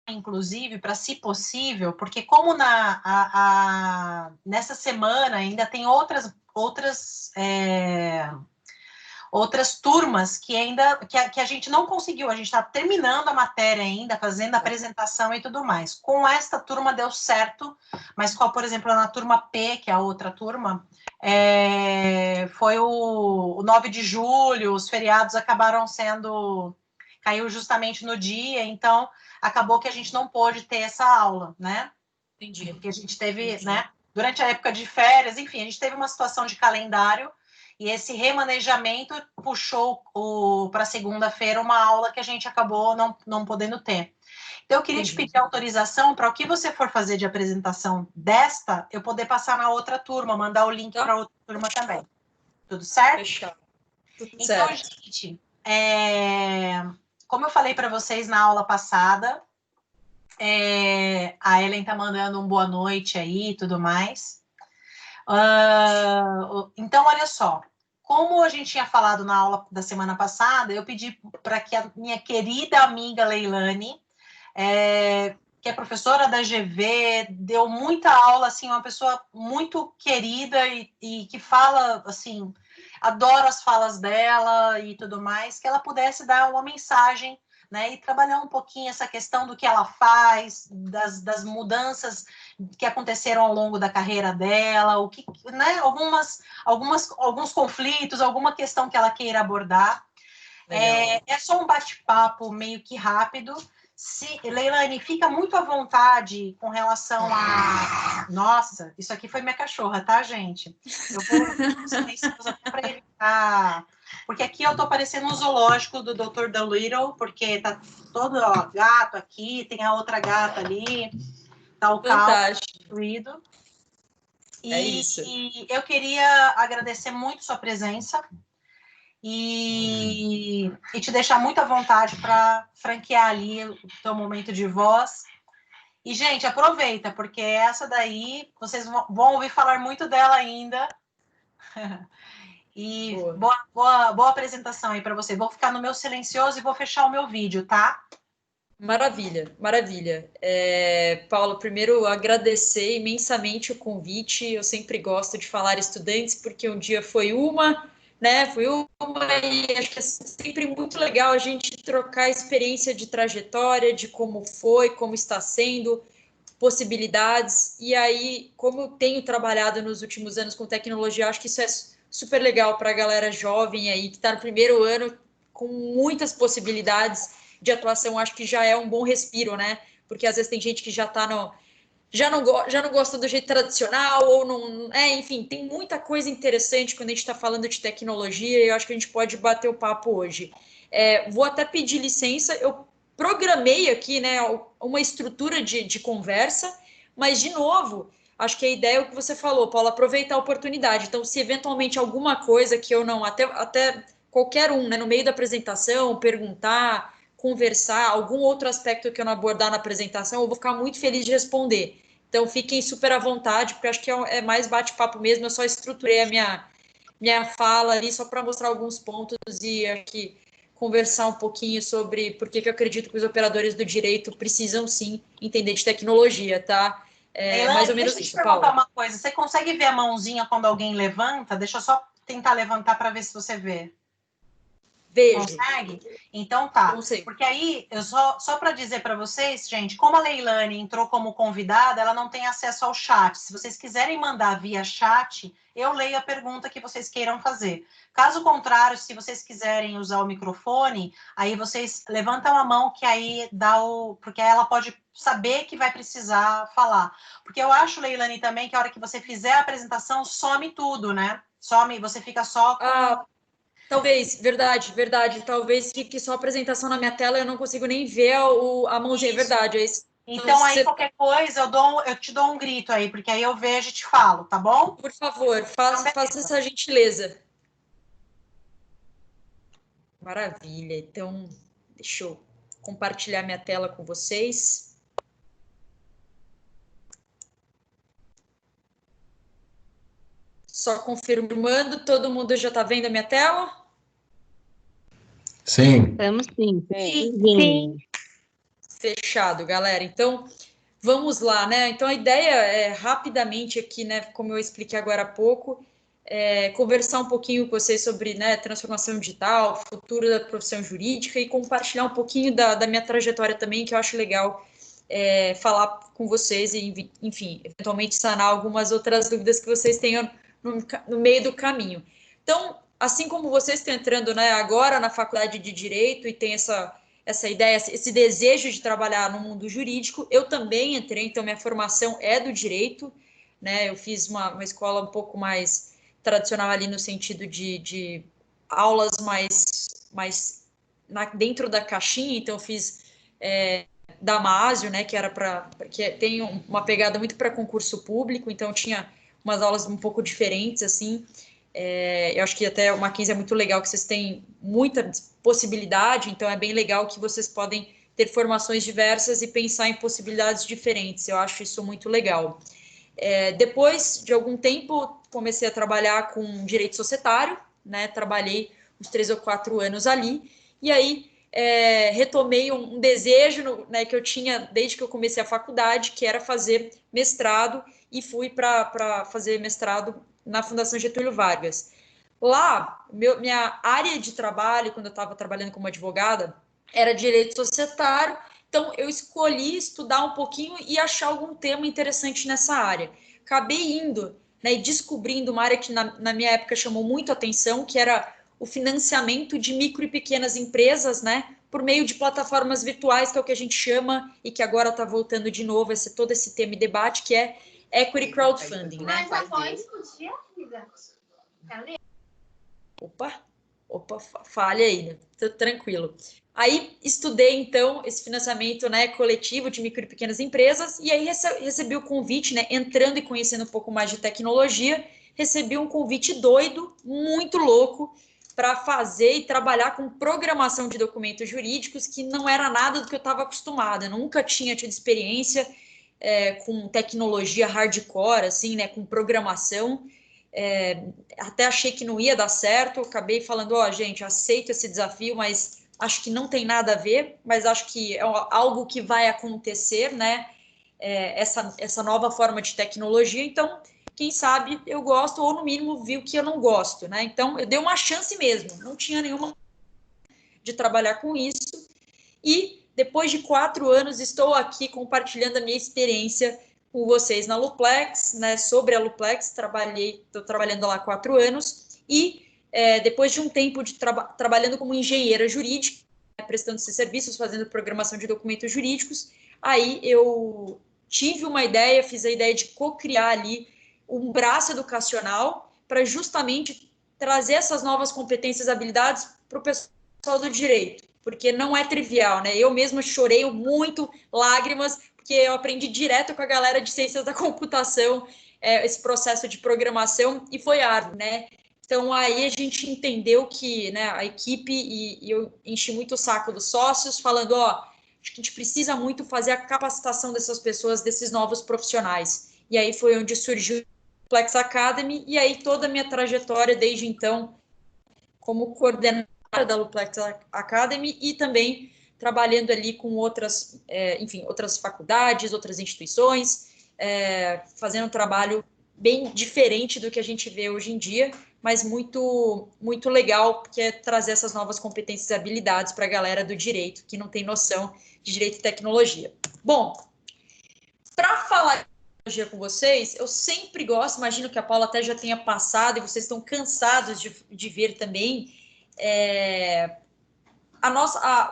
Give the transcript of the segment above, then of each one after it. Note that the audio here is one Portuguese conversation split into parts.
inclusive, para, se possível, porque como nessa semana ainda tem outras turmas que ainda que a gente não conseguiu, a gente está terminando a matéria ainda, fazendo a apresentação e tudo mais. Com esta turma deu certo, mas por exemplo, na turma P, que é a outra turma, foi o 9 de julho, os feriados caiu justamente no dia, então acabou que a gente não pôde ter essa aula, né? Entendi. Porque a gente teve, né, durante a época de férias, enfim, a gente teve uma situação de calendário e esse remanejamento puxou para segunda-feira uma aula que a gente acabou não podendo ter. Então, eu queria te pedir autorização para o que você for fazer de apresentação eu poder passar na outra turma, mandar o link para outra turma também. Tudo certo? Fechado. Tudo então, certo. Gente, como eu falei para vocês na aula passada, a Ellen está mandando um boa noite aí e tudo mais. Então, olha só, como a gente tinha falado na aula da semana passada, eu pedi para que a minha querida amiga Leilane, que é professora da GV, deu muita aula, assim, uma pessoa muito querida e que fala, assim, adoro as falas dela e tudo mais, que ela pudesse dar uma mensagem, né, e trabalhar um pouquinho essa questão do que ela faz, das mudanças que aconteceram ao longo da carreira dela, o que, né, alguns conflitos, alguma questão que ela queira abordar. É só um bate-papo meio que rápido. Leilane, fica muito à vontade com relação a... Nossa, isso aqui foi minha cachorra, tá, gente? Eu vou silenciosa até para evitar... Porque aqui eu tô parecendo um zoológico do Dr. Dolittle, porque tá todo gato aqui, tem a outra gata ali, tá o caos destruído. Isso. E eu queria agradecer muito sua presença e te deixar muito à vontade para franquear ali o teu momento de voz. E, gente, aproveita, porque essa daí, vocês vão ouvir falar muito dela ainda. E boa apresentação aí para você. Vou ficar no meu silencioso e vou fechar o meu vídeo, tá? Maravilha, maravilha. Paulo, primeiro agradecer imensamente o convite. Eu sempre gosto de falar estudantes, porque um dia foi uma, né? Foi uma, e acho que é sempre muito legal a gente trocar experiência de trajetória, de como foi, como está sendo, possibilidades. E aí, como eu tenho trabalhado nos últimos anos com tecnologia, acho que isso é super legal para a galera jovem aí, que está no primeiro ano, com muitas possibilidades de atuação. Acho que já é um bom respiro, né? Porque às vezes tem gente que já está no... Já não gosta do jeito tradicional, ou não. Enfim, tem muita coisa interessante quando a gente está falando de tecnologia, e eu acho que a gente pode bater o papo hoje. Vou até pedir licença, eu programei aqui, né, uma estrutura de conversa, mas, de novo, acho que a ideia é o que você falou, Paulo, aproveitar a oportunidade. Então, se eventualmente alguma coisa que eu não, até qualquer um, né, no meio da apresentação, perguntar, conversar, algum outro aspecto que eu não abordar na apresentação, eu vou ficar muito feliz de responder. Então, fiquem super à vontade, porque acho que é mais bate-papo mesmo, eu só estruturei a minha fala ali só para mostrar alguns pontos e aqui conversar um pouquinho sobre por que eu acredito que os operadores do direito precisam sim entender de tecnologia, tá? Mais ou menos deixa eu te isso, perguntar Paulo. uma coisa. Você consegue ver a mãozinha quando alguém levanta? Deixa eu só tentar levantar para ver se você vê. Vejo. Consegue? Então tá. Consigo. Porque aí, eu só para dizer para vocês, gente, como a Leilane entrou como convidada, ela não tem acesso ao chat. Se vocês quiserem mandar via chat, eu leio a pergunta que vocês queiram fazer. Caso contrário, se vocês quiserem usar o microfone, aí vocês levantam a mão que aí porque aí ela pode saber que vai precisar falar. Porque eu acho, Leilane, também que a hora que você fizer a apresentação, some tudo, né? Você fica só com... Talvez, verdade. Talvez fique só a apresentação na minha tela e eu não consigo nem ver a mãozinha, verdade. Então, aí, qualquer coisa, eu te dou um grito aí, porque aí eu vejo e te falo, tá bom? Por favor, faça essa gentileza. Maravilha. Então, deixa eu compartilhar minha tela com vocês. Só confirmando, todo mundo já está vendo a minha tela? Sim. Estamos sim. Sim. Fechado, galera. Então, vamos lá, né? Então, a ideia é rapidamente aqui, né? Como eu expliquei agora há pouco, conversar um pouquinho com vocês sobre, né, transformação digital, futuro da profissão jurídica e compartilhar um pouquinho da minha trajetória também, que eu acho legal falar com vocês e, enfim, eventualmente sanar algumas outras dúvidas que vocês tenham no meio do caminho. Então, assim como vocês estão entrando, né, agora na faculdade de Direito e tem essa ideia, esse desejo de trabalhar no mundo jurídico, eu também entrei, então minha formação é do direito, né, eu fiz uma escola um pouco mais tradicional ali no sentido de aulas mais dentro da caixinha, então eu fiz Damásio, né, que tem uma pegada muito para concurso público, então tinha umas aulas um pouco diferentes, assim, eu acho que até o Mackenzie é muito legal, que vocês têm muita possibilidade, então é bem legal que vocês podem ter formações diversas e pensar em possibilidades diferentes, eu acho isso muito legal. Depois de algum tempo, comecei a trabalhar com direito societário, né? Trabalhei uns 3 ou 4 anos ali, e aí retomei um desejo, né, que eu tinha desde que eu comecei a faculdade, que era fazer mestrado, e fui para fazer mestrado na Fundação Getúlio Vargas. Lá, minha área de trabalho, quando eu estava trabalhando como advogada, era direito societário, então, eu escolhi estudar um pouquinho e achar algum tema interessante nessa área. Acabei indo, né, e descobrindo uma área que na minha época chamou muito atenção, que era o financiamento de micro e pequenas empresas, né, por meio de plataformas virtuais, que é o que a gente chama, e que agora está voltando de novo, todo esse tema e debate, que é equity crowdfunding, né? Mas pode discutir, amiga. Opa, falha aí, né? Tô tranquilo. Aí estudei, então, esse financiamento, né, coletivo de micro e pequenas empresas, e aí recebi o convite, né, entrando e conhecendo um pouco mais de tecnologia, recebi um convite doido, muito louco, para fazer e trabalhar com programação de documentos jurídicos, que não era nada do que eu estava acostumada, eu nunca tinha tido experiência com tecnologia hardcore, assim, né, com programação. Até achei que não ia dar certo, acabei falando, ó, gente, aceito esse desafio, mas acho que não tem nada a ver, mas acho que é algo que vai acontecer, né, essa nova forma de tecnologia, então, quem sabe eu gosto, ou no mínimo viu que eu não gosto, né, então eu dei uma chance mesmo, não tinha nenhuma de trabalhar com isso, e depois de 4 anos estou aqui compartilhando a minha experiência com vocês na Luplex, né, sobre a Luplex, estou trabalhando lá há 4 anos, e depois de um tempo de trabalhando como engenheira jurídica, prestando esses serviços, fazendo programação de documentos jurídicos, aí eu tive uma ideia, fiz a ideia de co-criar ali um braço educacional para justamente trazer essas novas competências e habilidades para o pessoal do direito, porque não é trivial, né? Eu mesma chorei muito, lágrimas, porque eu aprendi direto com a galera de ciências da computação esse processo de programação e foi árduo, né? Então, aí a gente entendeu que, né, a equipe, e eu enchi muito o saco dos sócios, falando, ó, acho que a gente precisa muito fazer a capacitação dessas pessoas, desses novos profissionais. E aí foi onde surgiu o Plex Academy, e aí toda a minha trajetória desde então, como coordenadora da Luplex Academy, e também trabalhando ali com outras, enfim, outras faculdades, outras instituições, fazendo um trabalho bem diferente do que a gente vê hoje em dia, mas muito, muito legal, porque é trazer essas novas competências e habilidades para a galera do direito, que não tem noção de direito e tecnologia. Bom, para falar de tecnologia com vocês, eu sempre gosto, imagino que a Paula até já tenha passado, e vocês estão cansados de ver também,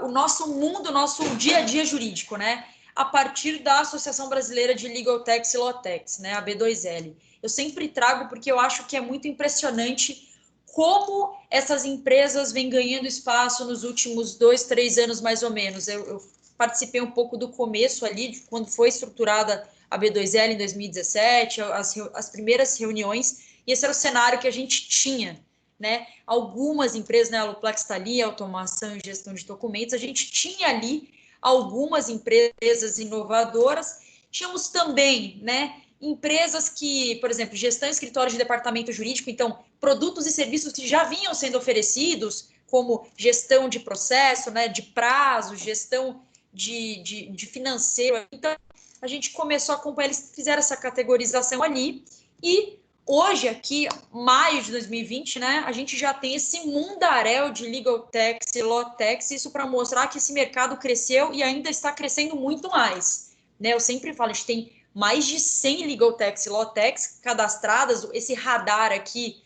o nosso mundo, o nosso dia a dia jurídico, né? A partir da Associação Brasileira de Legal Techs e Law Techs, né? A B2L. Eu sempre trago porque eu acho que é muito impressionante como essas empresas vêm ganhando espaço nos últimos 2, 3 anos, mais ou menos. Eu participei um pouco do começo ali, quando foi estruturada a B2L em 2017, as primeiras reuniões, e esse era o cenário que a gente tinha, né? Algumas empresas, né, a Luplex está ali, automação e gestão de documentos, a gente tinha ali algumas empresas inovadoras, tínhamos também, né, empresas que, por exemplo, gestão e escritório de departamento jurídico, então, produtos e serviços que já vinham sendo oferecidos, como gestão de processo, né, de prazo, gestão de financeiro. Então, a gente começou a acompanhar, eles fizeram essa categorização ali, e hoje, aqui, maio de 2020, né, a gente já tem esse mundaréu de legal tax e law tax, isso para mostrar que esse mercado cresceu e ainda está crescendo muito mais. Né? Eu sempre falo, a gente tem mais de 100 legal tax e law tax cadastradas, esse radar aqui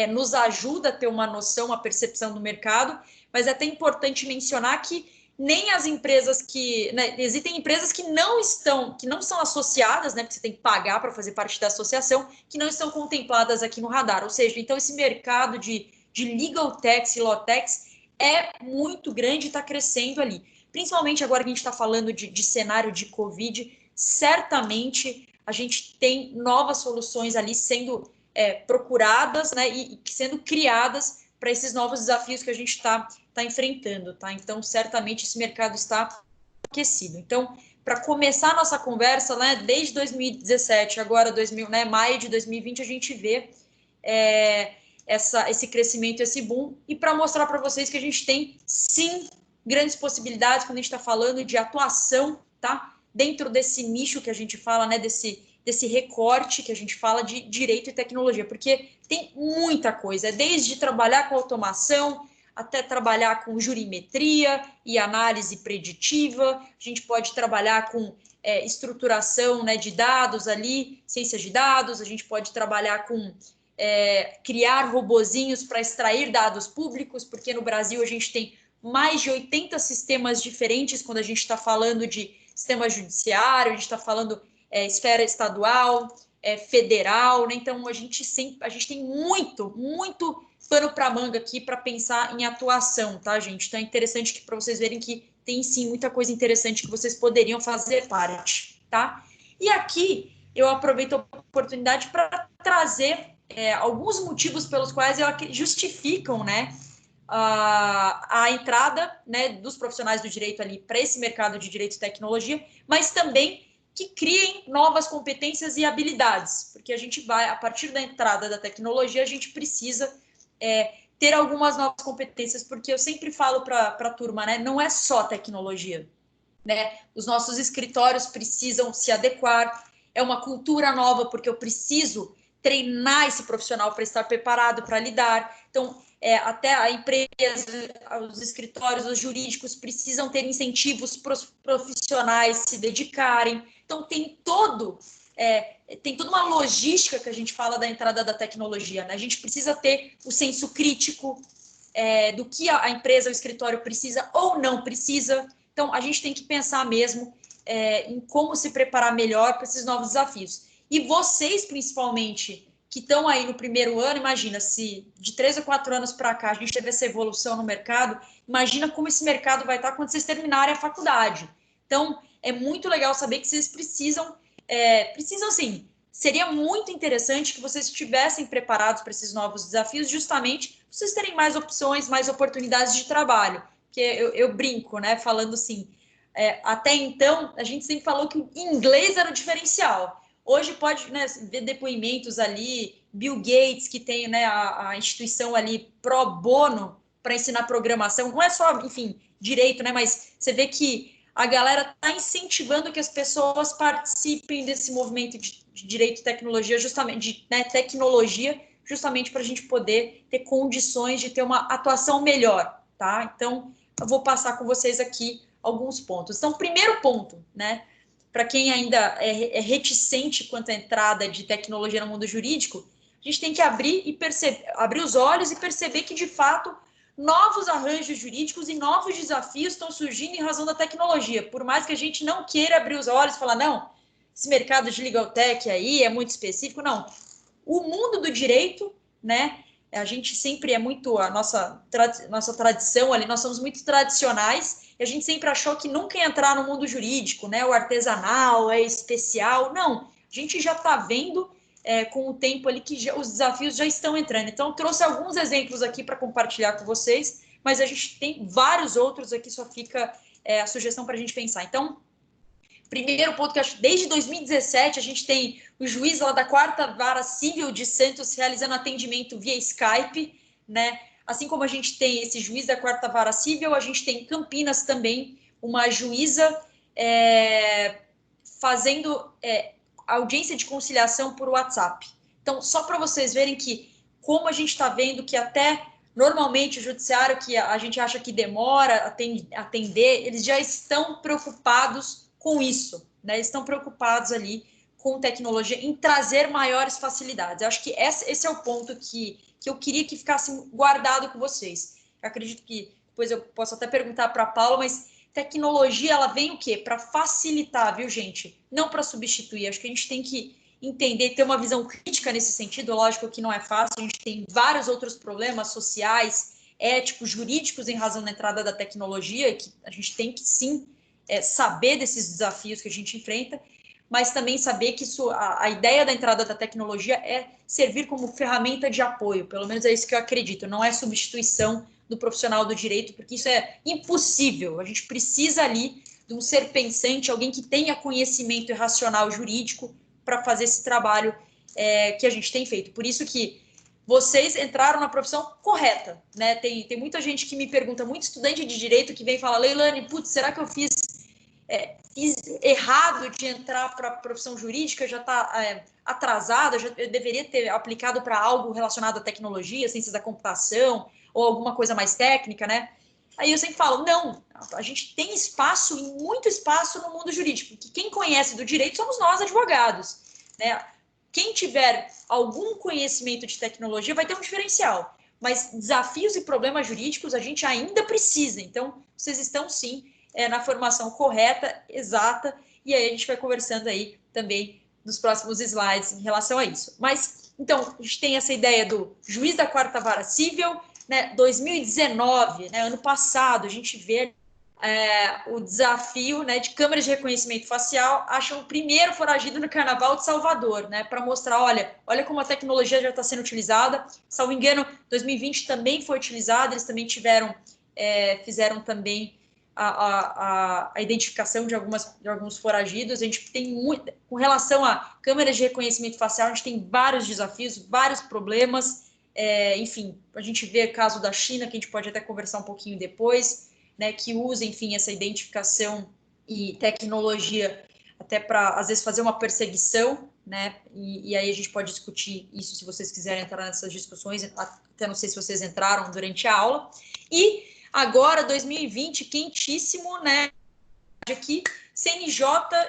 nos ajuda a ter uma noção, uma percepção do mercado, mas é até importante mencionar que nem as empresas que, né, existem empresas que não são associadas, né, porque você tem que pagar para fazer parte da associação, que não estão contempladas aqui no radar. Ou seja, então esse mercado de legal tax e law tax é muito grande e está crescendo ali. Principalmente agora que a gente está falando de cenário de Covid, certamente a gente tem novas soluções ali sendo procuradas, né, e sendo criadas para esses novos desafios que a gente está enfrentando, tá? Então, certamente esse mercado está aquecido. Então, para começar a nossa conversa, né, desde 2017, agora maio de 2020, a gente vê esse crescimento, esse boom, e para mostrar para vocês que a gente tem, sim, grandes possibilidades quando a gente está falando de atuação, tá? Dentro desse nicho que a gente fala, né, desse recorte que a gente fala de direito e tecnologia, porque tem muita coisa, desde trabalhar com automação, até trabalhar com jurimetria e análise preditiva, a gente pode trabalhar com estruturação, né, de dados ali, ciências de dados, a gente pode trabalhar com criar robozinhos para extrair dados públicos, porque no Brasil a gente tem mais de 80 sistemas diferentes quando a gente está falando de sistema judiciário, a gente está falando esfera estadual, federal, né? Então a gente tem muito pano para manga aqui para pensar em atuação, tá, gente? Então é interessante para vocês verem que tem sim muita coisa interessante que vocês poderiam fazer parte, tá? E aqui eu aproveito a oportunidade para trazer alguns motivos pelos quais justificam, né, a entrada, né, dos profissionais do direito ali para esse mercado de direito e tecnologia, mas também que criem novas competências e habilidades, porque a gente vai, a partir da entrada da tecnologia, a gente precisa ter algumas novas competências, porque eu sempre falo para a turma, né, não é só tecnologia, né, os nossos escritórios precisam se adequar, é uma cultura nova, porque eu preciso treinar esse profissional para estar preparado para lidar, então até a empresa, os escritórios, os jurídicos precisam ter incentivos para os profissionais se dedicarem. Então, tem toda uma logística que a gente fala da entrada da tecnologia, né? A gente precisa ter o senso crítico do que a empresa, o escritório precisa ou não precisa. Então, a gente tem que pensar mesmo em como se preparar melhor para esses novos desafios. E vocês, principalmente, que estão aí no primeiro ano, imagina, se de 3 ou 4 anos para cá a gente teve essa evolução no mercado, imagina como esse mercado vai estar quando vocês terminarem a faculdade. Então, é muito legal saber que vocês precisam sim, seria muito interessante que vocês estivessem preparados para esses novos desafios, justamente para vocês terem mais opções, mais oportunidades de trabalho. Porque eu brinco, né, falando assim, até então, a gente sempre falou que o inglês era o diferencial. Hoje pode, né, ver depoimentos ali, Bill Gates, que tem, né, a instituição ali pro bono para ensinar programação, não é só, enfim, direito, né, mas você vê que a galera está incentivando que as pessoas participem desse movimento de direito e tecnologia, justamente, né, tecnologia, justamente para a gente poder ter condições de ter uma atuação melhor, tá? Então, eu vou passar com vocês aqui alguns pontos. Então, primeiro ponto, né, para quem ainda é reticente quanto à entrada de tecnologia no mundo jurídico, a gente tem que abrir os olhos e perceber que, de fato, novos arranjos jurídicos e novos desafios estão surgindo em razão da tecnologia. Por mais que a gente não queira abrir os olhos e falar, não, esse mercado de legal tech aí é muito específico, não. O mundo do direito, né, a gente sempre é muito, a nossa tradição ali, nós somos muito tradicionais, e a gente sempre achou que nunca ia entrar no mundo jurídico, né, o artesanal, é especial, não, a gente já está vendo com o tempo ali que os desafios já estão entrando. Então, eu trouxe alguns exemplos aqui para compartilhar com vocês, mas a gente tem vários outros aqui, só fica a sugestão para a gente pensar. Então, primeiro ponto que eu acho, desde 2017, a gente tem o juiz lá da 4ª Vara Civil de Santos realizando atendimento via Skype, né? Assim como a gente tem esse juiz da 4ª Vara Civil, a gente tem em Campinas também uma juíza fazendo audiência de conciliação por WhatsApp. Então, só para vocês verem que como a gente está vendo que até normalmente o judiciário, que a gente acha que demora a atender, eles já estão preocupados com isso, né? Eles estão preocupados ali com tecnologia, em trazer maiores facilidades. Eu acho que esse é o ponto que eu queria que ficasse guardado com vocês. Eu acredito que depois eu posso até perguntar para a Paula, mas tecnologia, ela vem o quê? Para facilitar, viu, gente? Não para substituir. Acho que a gente tem que entender, ter uma visão crítica nesse sentido. Lógico que não é fácil, a gente tem vários outros problemas sociais, éticos, jurídicos em razão da entrada da tecnologia, e que a gente tem que, sim, saber desses desafios que a gente enfrenta, mas também saber que a ideia da entrada da tecnologia é servir como ferramenta de apoio, pelo menos é isso que eu acredito, não é substituição do profissional do direito, porque isso é impossível, a gente precisa ali de um ser pensante, alguém que tenha conhecimento racional jurídico para fazer esse trabalho que a gente tem feito. Por isso que vocês entraram na profissão correta, né? Tem muita gente que me pergunta, muito estudante de direito que vem falar, Leilane, putz, será que eu fiz errado de entrar para a profissão jurídica, já está atrasada, eu deveria ter aplicado para algo relacionado à tecnologia, ciências da computação, ou alguma coisa mais técnica, né? Aí eu sempre falo, não, a gente tem espaço, e muito espaço no mundo jurídico, porque quem conhece do direito somos nós, advogados, né? Quem tiver algum conhecimento de tecnologia vai ter um diferencial, mas desafios e problemas jurídicos a gente ainda precisa, então vocês estão sim na formação correta, exata, e aí a gente vai conversando aí também nos próximos slides em relação a isso. Mas, então, a gente tem essa ideia do juiz da quarta vara civil, né, 2019, né, ano passado, a gente vê o desafio, né, de câmeras de reconhecimento facial, acham o primeiro foragido no Carnaval de Salvador, né, para mostrar, olha como a tecnologia já está sendo utilizada. Salvo engano, 2020 também foi utilizada, eles também fizeram também a identificação de alguns foragidos. A gente tem muito, com relação a câmeras de reconhecimento facial, a gente tem vários desafios, vários problemas. Enfim, a gente vê o caso da China, que a gente pode até conversar um pouquinho depois, né, que usa, enfim, essa identificação e tecnologia até para, às vezes, fazer uma perseguição, né, e aí a gente pode discutir isso se vocês quiserem entrar nessas discussões, até não sei se vocês entraram durante a aula. E agora, 2020, quentíssimo, né? Aqui, CNJ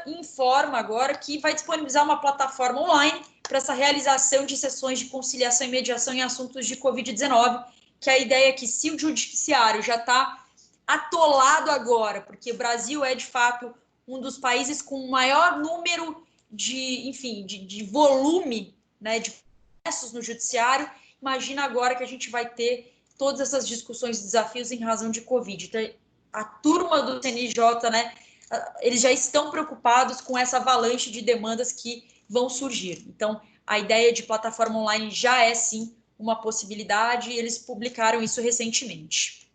informa agora que vai disponibilizar uma plataforma online para essa realização de sessões de conciliação e mediação em assuntos de Covid-19, que a ideia é que, se o judiciário já está atolado agora, porque o Brasil é, de fato, um dos países com o maior número de volume, né, de processos no judiciário, imagina agora que a gente vai ter todas essas discussões e desafios em razão de Covid. Então, a turma do CNJ, né, eles já estão preocupados com essa avalanche de demandas que vão surgir. Então, a ideia de plataforma online já é, sim, uma possibilidade, e eles publicaram isso recentemente.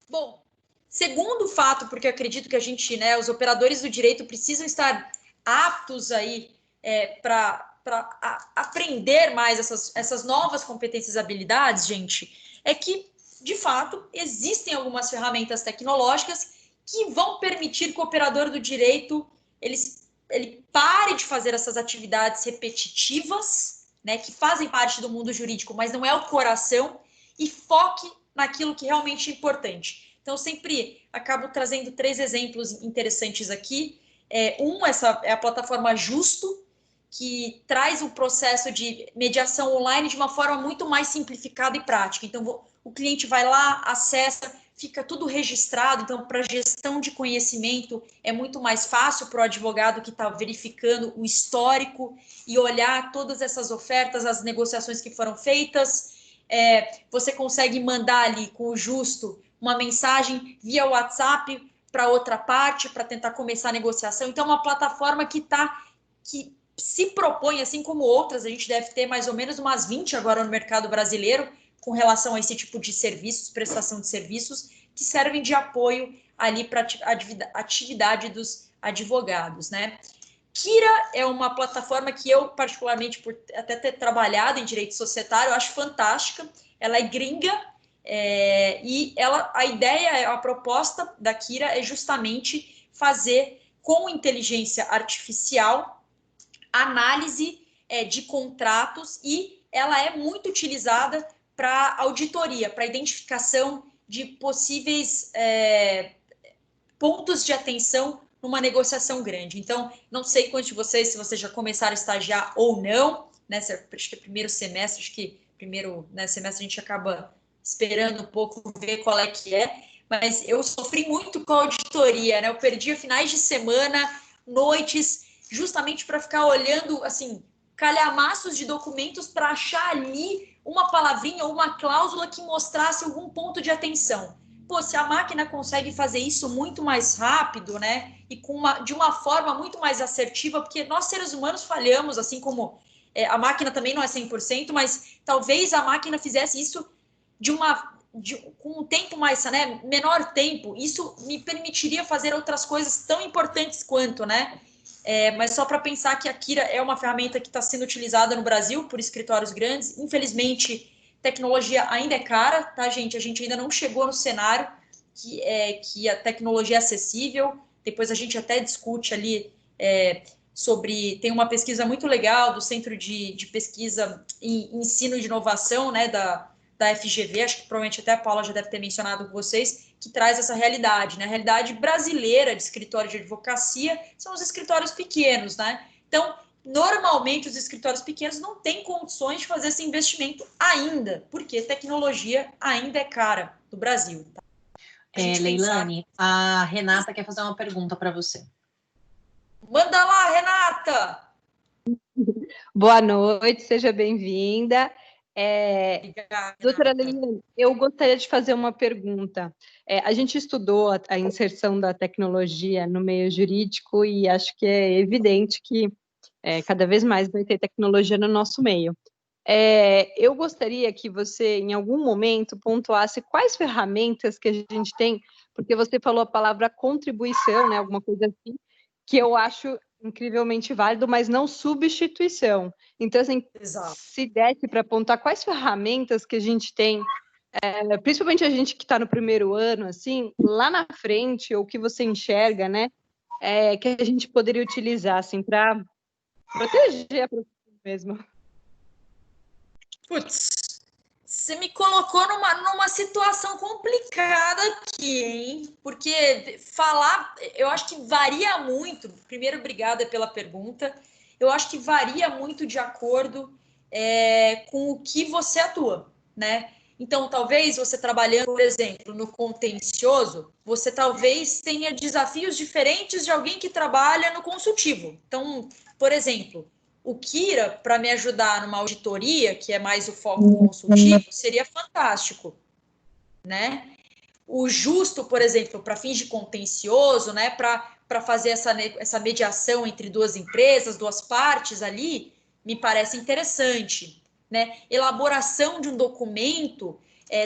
Bom, segundo fato, porque eu acredito que a gente, né, os operadores do direito precisam estar aptos aí para aprender mais essas novas competências e habilidades, gente, é que, de fato, existem algumas ferramentas tecnológicas que vão permitir que o operador do direito ele pare de fazer essas atividades repetitivas, né, que fazem parte do mundo jurídico, mas não é o coração, e foque naquilo que realmente é importante. Então, eu sempre acabo trazendo 3 exemplos interessantes aqui. Essa é a plataforma Justo, que traz o processo de mediação online de uma forma muito mais simplificada e prática. Então, o cliente vai lá, acessa, fica tudo registrado. Então, para gestão de conhecimento, é muito mais fácil para o advogado que está verificando o histórico e olhar todas essas ofertas, as negociações que foram feitas. Você consegue mandar ali com o Justo uma mensagem via WhatsApp para outra parte, para tentar começar a negociação. Então, é uma plataforma que se propõe, assim como outras, a gente deve ter mais ou menos umas 20 agora no mercado brasileiro, com relação a esse tipo de serviços, prestação de serviços, que servem de apoio ali para a atividade dos advogados, né? Kira é uma plataforma que eu, particularmente, por até ter trabalhado em direito societário, eu acho fantástica. Ela é gringa E a ideia, a proposta da Kira é justamente fazer com inteligência artificial análise de contratos, e ela é muito utilizada para auditoria, para identificação de possíveis pontos de atenção numa negociação grande. Então, não sei quantos de vocês, se vocês já começaram a estagiar ou não, né? Acho que é primeiro semestre, acho que primeiro, né, semestre a gente acaba esperando um pouco, ver qual é que é, mas eu sofri muito com a auditoria, né? Eu perdia finais de semana, noites, justamente para ficar olhando, assim, calhamaços de documentos para achar ali uma palavrinha ou uma cláusula que mostrasse algum ponto de atenção. Pô, se a máquina consegue fazer isso muito mais rápido, né? E de uma forma muito mais assertiva, porque nós seres humanos falhamos, assim como a máquina também não é 100%, mas talvez a máquina fizesse isso com um tempo mais, né, menor tempo. Isso me permitiria fazer outras coisas tão importantes quanto, né? Mas só para pensar que a Kira é uma ferramenta que está sendo utilizada no Brasil por escritórios grandes. Infelizmente, tecnologia ainda é cara, tá, gente? A gente ainda não chegou no cenário que a tecnologia é acessível. Depois a gente até discute ali sobre... Tem uma pesquisa muito legal do Centro de Pesquisa em Ensino e de Inovação, né, da FGV, acho que provavelmente até a Paula já deve ter mencionado com vocês, que traz essa realidade, né? A realidade brasileira de escritório de advocacia são os escritórios pequenos, né? Então, normalmente os escritórios pequenos não têm condições de fazer esse investimento ainda, porque tecnologia ainda é cara no Brasil. Tá? Leilane, a Renata quer fazer uma pergunta para você. Manda lá, Renata! Boa noite, seja bem-vinda. Doutora Leilane, eu gostaria de fazer uma pergunta. A gente estudou a inserção da tecnologia no meio jurídico e acho que é evidente que cada vez mais vai ter tecnologia no nosso meio. Eu gostaria que você, em algum momento, pontuasse quais ferramentas que a gente tem, porque você falou a palavra contribuição, né, alguma coisa assim, que eu acho incrivelmente válido, mas não substituição. Então, assim, Exato. Se desse para apontar quais ferramentas que a gente tem, principalmente a gente que está no primeiro ano, assim, lá na frente, ou que você enxerga, né, que a gente poderia utilizar, assim, para proteger a profissão mesmo. Putz, você me colocou numa situação complicada aqui, hein? Porque falar, eu acho que varia muito. Primeiro, obrigada pela pergunta. Eu acho que varia muito de acordo com o que você atua, né? Então, talvez você trabalhando, por exemplo, no contencioso, você talvez tenha desafios diferentes de alguém que trabalha no consultivo. Então, por exemplo, o Kira, para me ajudar numa auditoria, que é mais o foco consultivo, seria fantástico, né? O justo, por exemplo, para fins de contencioso, né? Para fazer essa mediação entre duas empresas, duas partes ali, me parece interessante, né? Elaboração de um documento,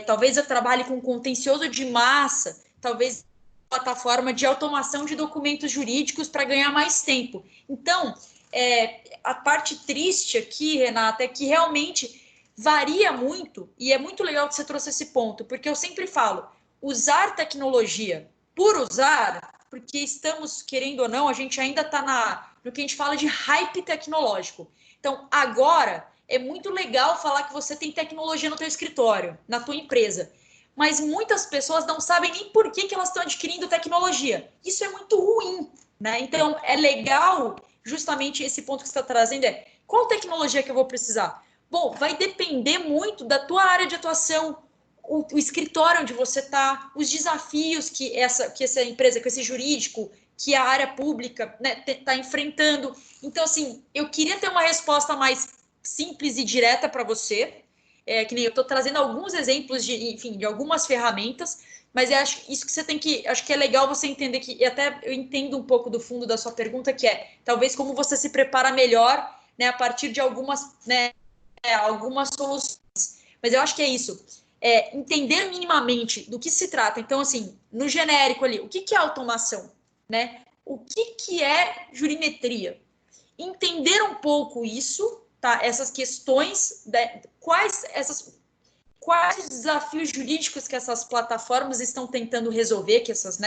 talvez eu trabalhe com contencioso de massa, talvez plataforma de automação de documentos jurídicos para ganhar mais tempo. Então, a parte triste aqui, Renata, é que realmente varia muito, e é muito legal que você trouxe esse ponto, porque eu sempre falo, usar tecnologia por usar, porque estamos, querendo ou não, a gente ainda está no que a gente fala de hype tecnológico. Então, agora, é muito legal falar que você tem tecnologia no teu escritório, na tua empresa, mas muitas pessoas não sabem nem por que elas estão adquirindo tecnologia. Isso é muito ruim, né? Então, é legal, justamente esse ponto que você está trazendo qual tecnologia que eu vou precisar? Bom, vai depender muito da tua área de atuação, o escritório onde você está, os desafios que essa empresa, que esse jurídico, que a área pública está enfrentando. Então, assim, eu queria ter uma resposta mais simples e direta para você, que nem eu estou trazendo alguns exemplos de algumas ferramentas, mas isso que você tem que, acho que é legal você entender que, e até eu entendo um pouco do fundo da sua pergunta, que talvez como você se prepara melhor, né, a partir de algumas soluções. Mas eu acho que é isso. Entender minimamente do que se trata. Então, assim, no genérico ali, o que é automação? Né? O que é jurimetria? Entender um pouco isso, tá? Essas questões, quais os desafios jurídicos que essas plataformas estão tentando resolver, que essas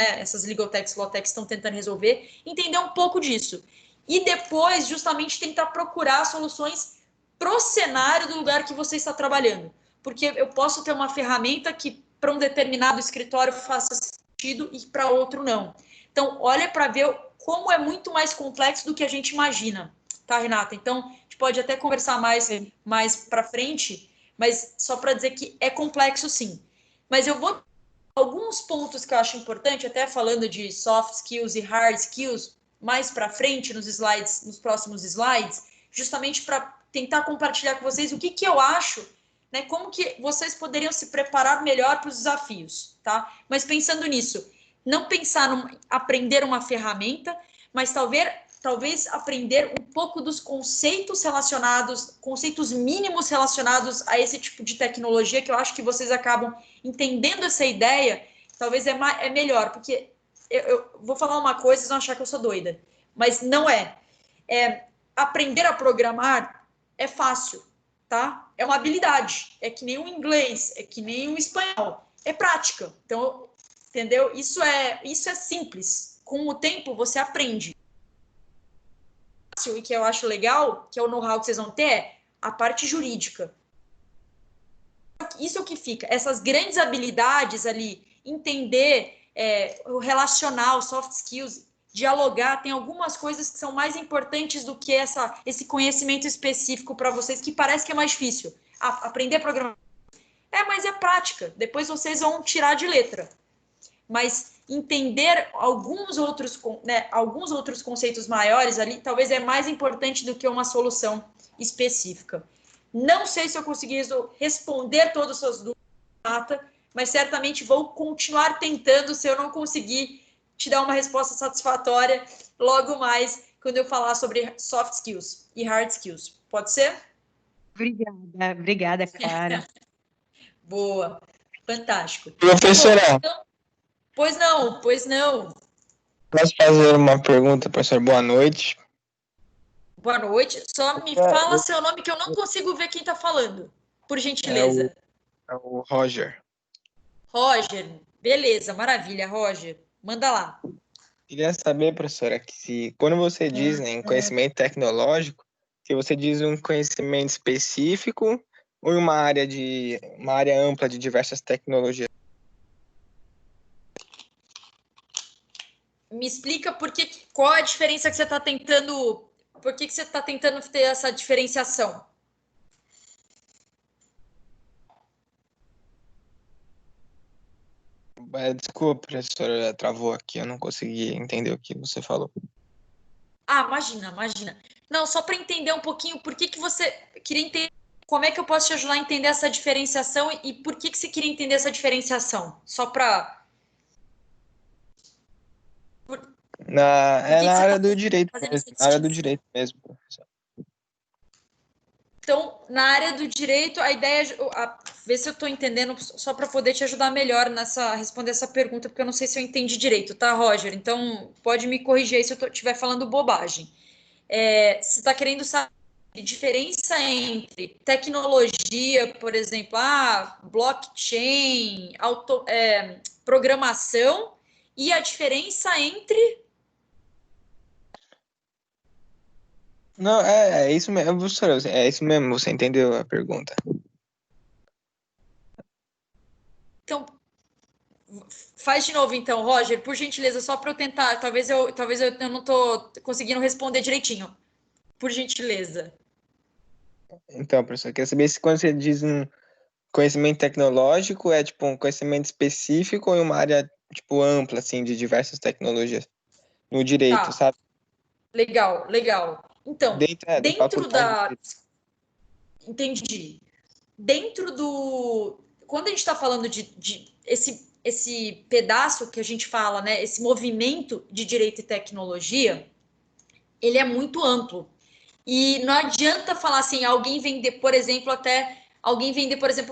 legal techs, law techs estão tentando resolver, entender um pouco disso. E depois, justamente, tentar procurar soluções pro cenário do lugar que você está trabalhando. Porque eu posso ter uma ferramenta que para um determinado escritório faça sentido e para outro não. Então, olha para ver como é muito mais complexo do que a gente imagina, tá, Renata? Então, a gente pode até conversar mais para frente, mas só para dizer que é complexo, sim. Mas eu vou alguns pontos que eu acho importante, até falando de soft skills e hard skills, mais para frente nos slides, nos próximos slides, justamente para tentar compartilhar com vocês o que eu acho, né, como que vocês poderiam se preparar melhor para os desafios, tá? Mas pensando nisso, não pensar em aprender uma ferramenta, mas talvez aprender um pouco dos conceitos relacionados, conceitos mínimos relacionados a esse tipo de tecnologia, que eu acho que vocês acabam entendendo essa ideia, talvez é melhor, porque eu vou falar uma coisa, vocês vão achar que eu sou doida, mas não é. Aprender a programar é fácil, tá? É uma habilidade, é que nem o inglês, é que nem o espanhol, é prática. Então, entendeu? Isso é simples. Com o tempo, você aprende. E que eu acho legal, que é o know-how que vocês vão ter, é a parte jurídica. Isso é o que fica. Essas grandes habilidades ali, entender o relacional, soft skills, dialogar, tem algumas coisas que são mais importantes do que esse conhecimento específico para vocês, que parece que é mais difícil. Aprender a programar. Mas é prática. Depois vocês vão tirar de letra. Mas entender alguns outros conceitos maiores ali, talvez é mais importante do que uma solução específica. Não sei se eu consegui responder todas as suas dúvidas, Renata, mas certamente vou continuar tentando se eu não conseguir te dar uma resposta satisfatória logo mais quando eu falar sobre soft skills e hard skills. Pode ser? Obrigada, Clara. Boa, fantástico. Professora, Bom, então, pois não. posso fazer uma pergunta, professor? Boa noite. Boa noite. Só me fala seu nome que eu não consigo ver quem está falando, por gentileza. É o Roger. Roger, beleza, maravilha, Roger. Manda lá. Queria saber, professora, que quando você diz em conhecimento tecnológico, se você diz um conhecimento específico ou uma área ampla de diversas tecnologias. Me explica qual é a diferença que você está tentando. Por que você está tentando ter essa diferenciação? Desculpa, professora, travou aqui, eu não consegui entender o que você falou. Imagina. Não, só para entender um pouquinho por que você queria entender. Como é que eu posso te ajudar a entender essa diferenciação e por que você queria entender essa diferenciação? Só para. Na área do direito mesmo. Na área do direito mesmo, professor. Então, na área do direito, a ideia é ver se eu estou entendendo, só para poder te ajudar melhor responder essa pergunta, porque eu não sei se eu entendi direito, tá, Roger? Então, pode me corrigir aí se eu estiver falando bobagem. Você está querendo saber a diferença entre tecnologia, por exemplo, blockchain, programação, e a diferença entre... Não, é isso mesmo, professora, é isso mesmo, você entendeu a pergunta. Então, faz de novo então, Roger, por gentileza, só para eu tentar, talvez eu não estou conseguindo responder direitinho, por gentileza. Então, professor, eu queria saber se quando você diz um conhecimento tecnológico é tipo um conhecimento específico ou uma área tipo ampla, assim, de diversas tecnologias no direito, Tá. sabe? Legal. Então, dentro da... Entendi. Dentro do... Quando a gente está falando de esse pedaço que a gente fala, né, esse movimento de direito e tecnologia, ele é muito amplo. E não adianta falar assim, alguém vender, por exemplo,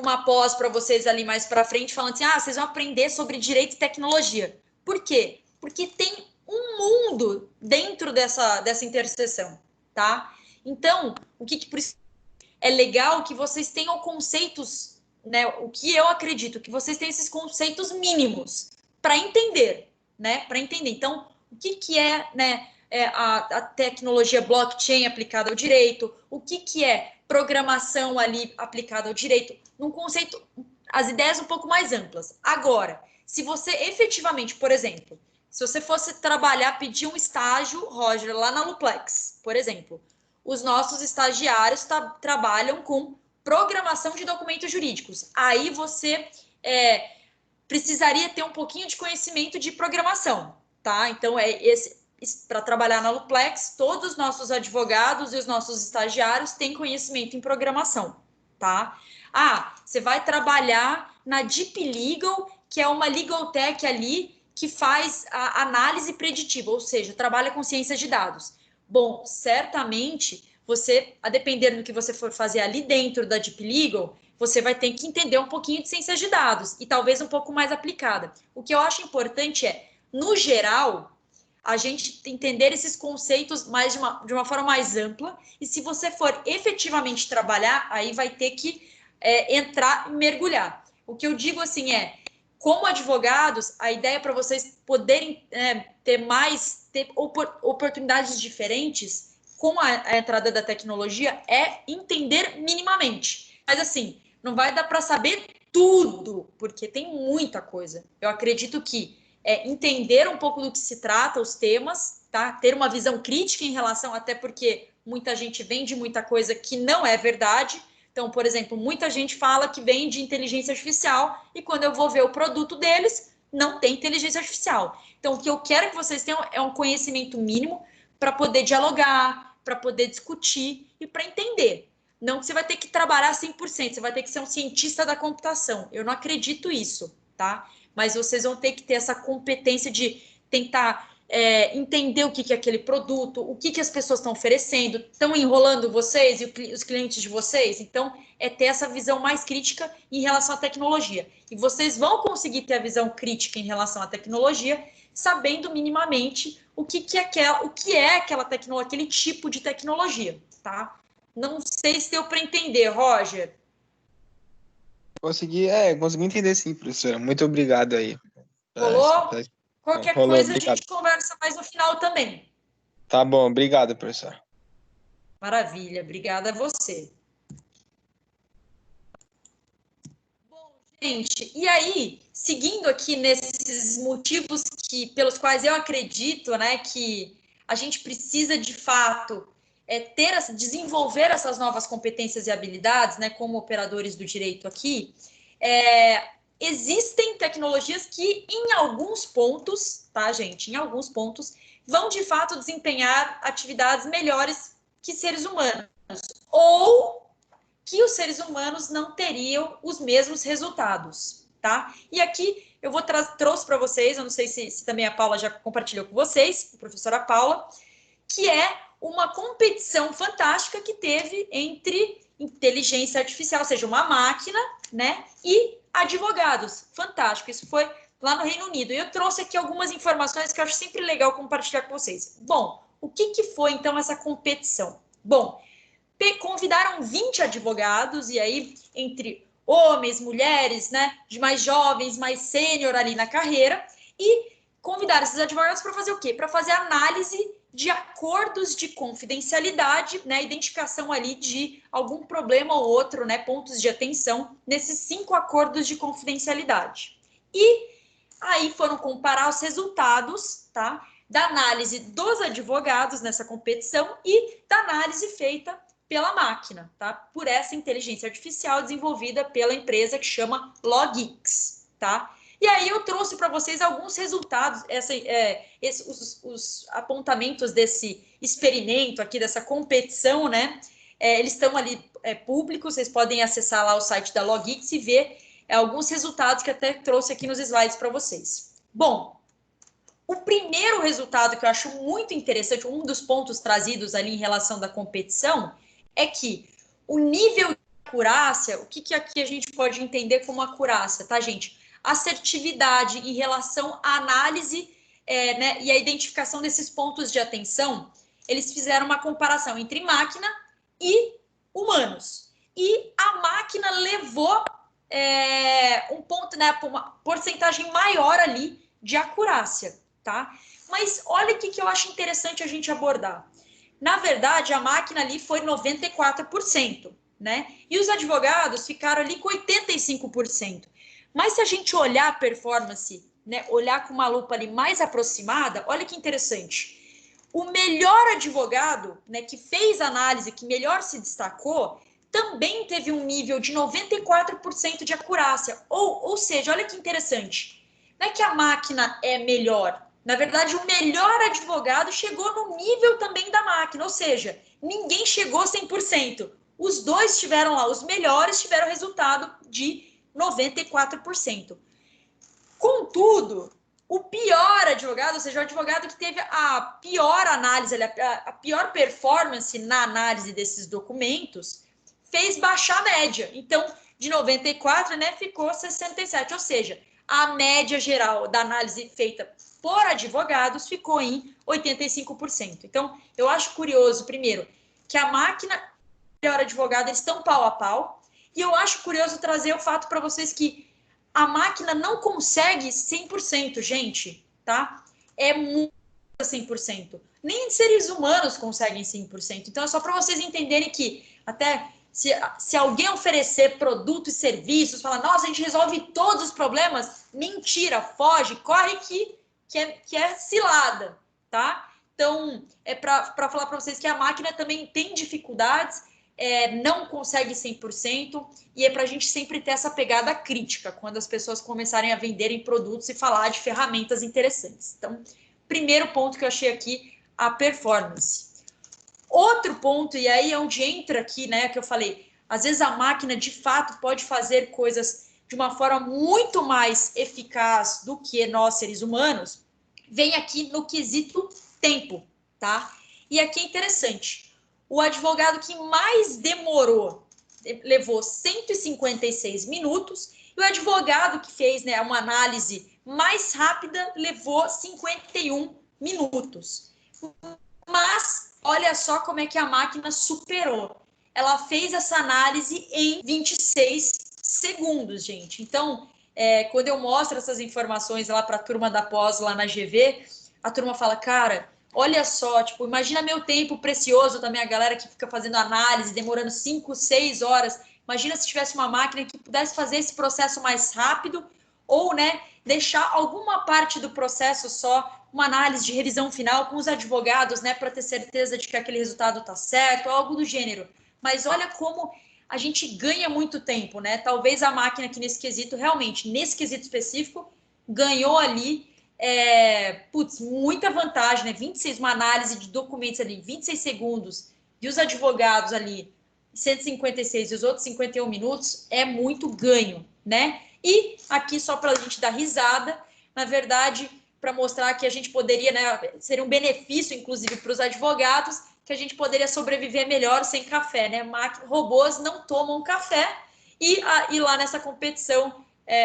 uma pós para vocês ali mais para frente, falando assim, vocês vão aprender sobre direito e tecnologia. Por quê? Porque tem um mundo dentro dessa interseção, tá? Então, por isso é legal que vocês tenham conceitos né, o que eu acredito, que vocês têm esses conceitos mínimos para entender, né? Para entender. Então, o que é, né, a tecnologia blockchain aplicada ao direito, o que é programação ali aplicada ao direito, num conceito, as ideias um pouco mais amplas. Agora, se você efetivamente, por exemplo, se você fosse trabalhar, pedir um estágio, Roger, lá na Luplex, por exemplo, os nossos estagiários trabalham com programação de documentos jurídicos. Aí você precisaria ter um pouquinho de conhecimento de programação, tá? Então, para trabalhar na Luplex, todos os nossos advogados e os nossos estagiários têm conhecimento em programação, tá? Você vai trabalhar na Deep Legal, que é uma legal tech ali que faz a análise preditiva, ou seja, trabalha com ciência de dados. Bom, certamente, você, a depender do que você for fazer ali dentro da Deep Legal, você vai ter que entender um pouquinho de ciência de dados e talvez um pouco mais aplicada. O que eu acho importante é, no geral, a gente entender esses conceitos mais de uma forma mais ampla, e se você for efetivamente trabalhar, aí vai ter que entrar e mergulhar. O que eu digo assim como advogados, a ideia para vocês poderem ter oportunidades diferentes com a entrada da tecnologia é entender minimamente. Mas assim, não vai dar para saber tudo, porque tem muita coisa. Eu acredito que entender um pouco do que se trata, os temas, tá? Ter uma visão crítica em relação, até porque muita gente vende muita coisa que não é verdade. Então, por exemplo, muita gente fala que vende inteligência artificial e quando eu vou ver o produto deles, não tem inteligência artificial. Então, o que eu quero que vocês tenham é um conhecimento mínimo para poder dialogar, para poder discutir e para entender. Não que você vai ter que trabalhar 100%, você vai ter que ser um cientista da computação. Eu não acredito nisso, tá? Mas vocês vão ter que ter essa competência de tentar entender o que é aquele produto, o que as pessoas estão oferecendo, estão enrolando vocês e os clientes de vocês. Então, ter essa visão mais crítica em relação à tecnologia. E vocês vão conseguir ter a visão crítica em relação à tecnologia, sabendo minimamente o que é aquela tecnologia, aquele tipo de tecnologia, tá? Não sei se deu para entender, Roger. Consegui entender sim, professora. Muito obrigado aí. Rolou? Qualquer coisa obrigado. a gente conversa mais no final também. Tá bom, obrigado, professor. Maravilha, obrigada a você. Bom, gente, e aí, seguindo aqui nesses motivos pelos quais eu acredito, né, que a gente precisa de fato desenvolver essas novas competências e habilidades, né, como operadores do direito aqui, existem tecnologias que, em alguns pontos, tá, gente? Em alguns pontos, vão de fato desempenhar atividades melhores que seres humanos, ou que os seres humanos não teriam os mesmos resultados, tá? E aqui eu trouxe para vocês, eu não sei se também a Paula já compartilhou com vocês, a professora Paula, que é uma competição fantástica que teve entre inteligência artificial, ou seja, uma máquina, né, e advogados. Fantástico, isso foi lá no Reino Unido. E eu trouxe aqui algumas informações que eu acho sempre legal compartilhar com vocês. Bom, o que foi, então, essa competição? Bom, convidaram 20 advogados, e aí, entre homens, mulheres, né, de mais jovens, mais sênior ali na carreira, e convidaram esses advogados para fazer o quê? Para fazer análise de acordos de confidencialidade, né, identificação ali de algum problema ou outro, né, pontos de atenção nesses 5 acordos de confidencialidade. E aí foram comparar os resultados, tá, da análise dos advogados nessa competição e da análise feita pela máquina, tá, por essa inteligência artificial desenvolvida pela empresa que chama Logix, tá? E aí eu trouxe para vocês alguns resultados, os apontamentos desse experimento aqui, dessa competição, né? Eles estão ali públicos, vocês podem acessar lá o site da Logix e ver alguns resultados que até trouxe aqui nos slides para vocês. Bom, o primeiro resultado que eu acho muito interessante, um dos pontos trazidos ali em relação da competição, é que o nível de acurácia, o que aqui a gente pode entender como acurácia, tá, gente? Assertividade em relação à análise né, e a identificação desses pontos de atenção, eles fizeram uma comparação entre máquina e humanos. E a máquina levou um ponto, né, uma porcentagem maior ali de acurácia, tá? Mas olha o que eu acho interessante a gente abordar. Na verdade, a máquina ali foi 94%, né? E os advogados ficaram ali com 85%. Mas se a gente olhar a performance, né, olhar com uma lupa ali mais aproximada, olha que interessante. O melhor advogado, né, que fez a análise, que melhor se destacou, também teve um nível de 94% de acurácia. Ou seja, olha que interessante. Não é que a máquina é melhor. Na verdade, o melhor advogado chegou no nível também da máquina. Ou seja, ninguém chegou 100%. Os dois tiveram lá, os melhores tiveram resultado de 94%. Contudo, o pior advogado, ou seja, o advogado que teve a pior análise, a pior performance na análise desses documentos, fez baixar a média. Então, de 94, né, ficou 67. Ou seja, a média geral da análise feita por advogados ficou em 85%. Então, eu acho curioso, primeiro, que a máquina e o melhor advogado estão pau a pau. E eu acho curioso trazer o fato para vocês que a máquina não consegue 100%, gente, tá? É muito 100%. Nem seres humanos conseguem 100%. Então, é só para vocês entenderem que até se alguém oferecer produto e serviços, fala, nossa, a gente resolve todos os problemas, mentira, foge, corre que é cilada, tá? Então, é para falar para vocês que a máquina também tem dificuldades, não consegue 100%, e é para a gente sempre ter essa pegada crítica quando as pessoas começarem a venderem produtos e falar de ferramentas interessantes. Então, primeiro ponto que eu achei aqui, a performance. Outro ponto, e aí é onde entra aqui, né, que eu falei, às vezes a máquina de fato pode fazer coisas de uma forma muito mais eficaz do que nós, seres humanos, vem aqui no quesito tempo, tá? E aqui é interessante. O advogado que mais demorou levou 156 minutos e o advogado que fez, né, uma análise mais rápida levou 51 minutos. Mas olha só como é que a máquina superou. Ela fez essa análise em 26 segundos, gente. Então, quando eu mostro essas informações lá para a turma da pós lá na GV, a turma fala, cara, olha só, tipo, imagina meu tempo precioso também, a galera que fica fazendo análise, demorando 5, 6 horas. Imagina se tivesse uma máquina que pudesse fazer esse processo mais rápido ou, né, deixar alguma parte do processo só, uma análise de revisão final com os advogados, né, para ter certeza de que aquele resultado está certo, algo do gênero. Mas olha como a gente ganha muito tempo, né? Talvez a máquina aqui nesse quesito, realmente, nesse quesito específico, ganhou ali, muita vantagem, né? 26, uma análise de documentos ali, 26 segundos, e os advogados ali, 156 e os outros 51 minutos, é muito ganho, né? E aqui, só para a gente dar risada, na verdade, para mostrar que a gente poderia, né, seria um benefício, inclusive, para os advogados, que a gente poderia sobreviver melhor sem café, né? Robôs não tomam café e lá nessa competição,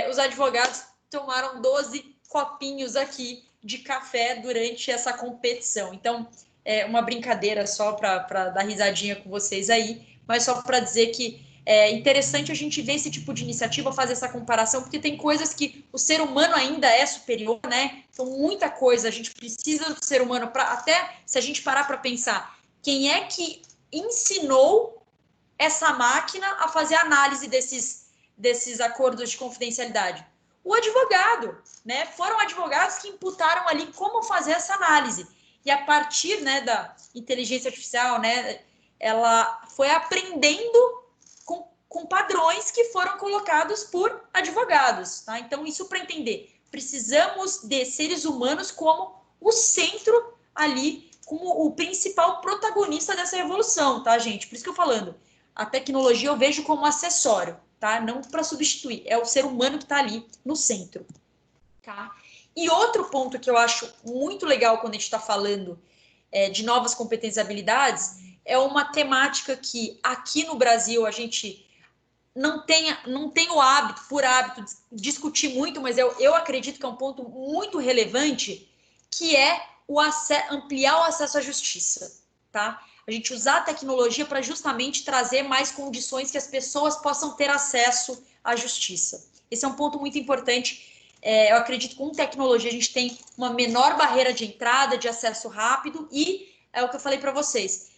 os advogados tomaram 12 copinhos aqui de café durante essa competição. Então, é uma brincadeira só para dar risadinha com vocês aí, mas só para dizer que é interessante a gente ver esse tipo de iniciativa, fazer essa comparação, porque tem coisas que o ser humano ainda é superior, né? Então, muita coisa a gente precisa do ser humano para, até se a gente parar para pensar, quem é que ensinou essa máquina a fazer análise desses acordos de confidencialidade? O advogado, né? Foram advogados que imputaram ali como fazer essa análise. E a partir, né, da inteligência artificial, né, ela foi aprendendo com padrões que foram colocados por advogados, tá? Então, isso para entender. Precisamos de seres humanos como o centro ali, como o principal protagonista dessa revolução, tá, gente? Por isso que eu falando, a tecnologia eu vejo como acessório, tá? Não para substituir, é o ser humano que está ali no centro, tá? E outro ponto que eu acho muito legal quando a gente está falando de novas competências e habilidades é uma temática que aqui no Brasil a gente não tem o hábito, por hábito, de discutir muito, mas eu acredito que é um ponto muito relevante, que é ampliar o acesso à justiça, tá? A gente usar a tecnologia para justamente trazer mais condições que as pessoas possam ter acesso à justiça. Esse é um ponto muito importante. Eu acredito que com tecnologia a gente tem uma menor barreira de entrada, de acesso rápido e é o que eu falei para vocês.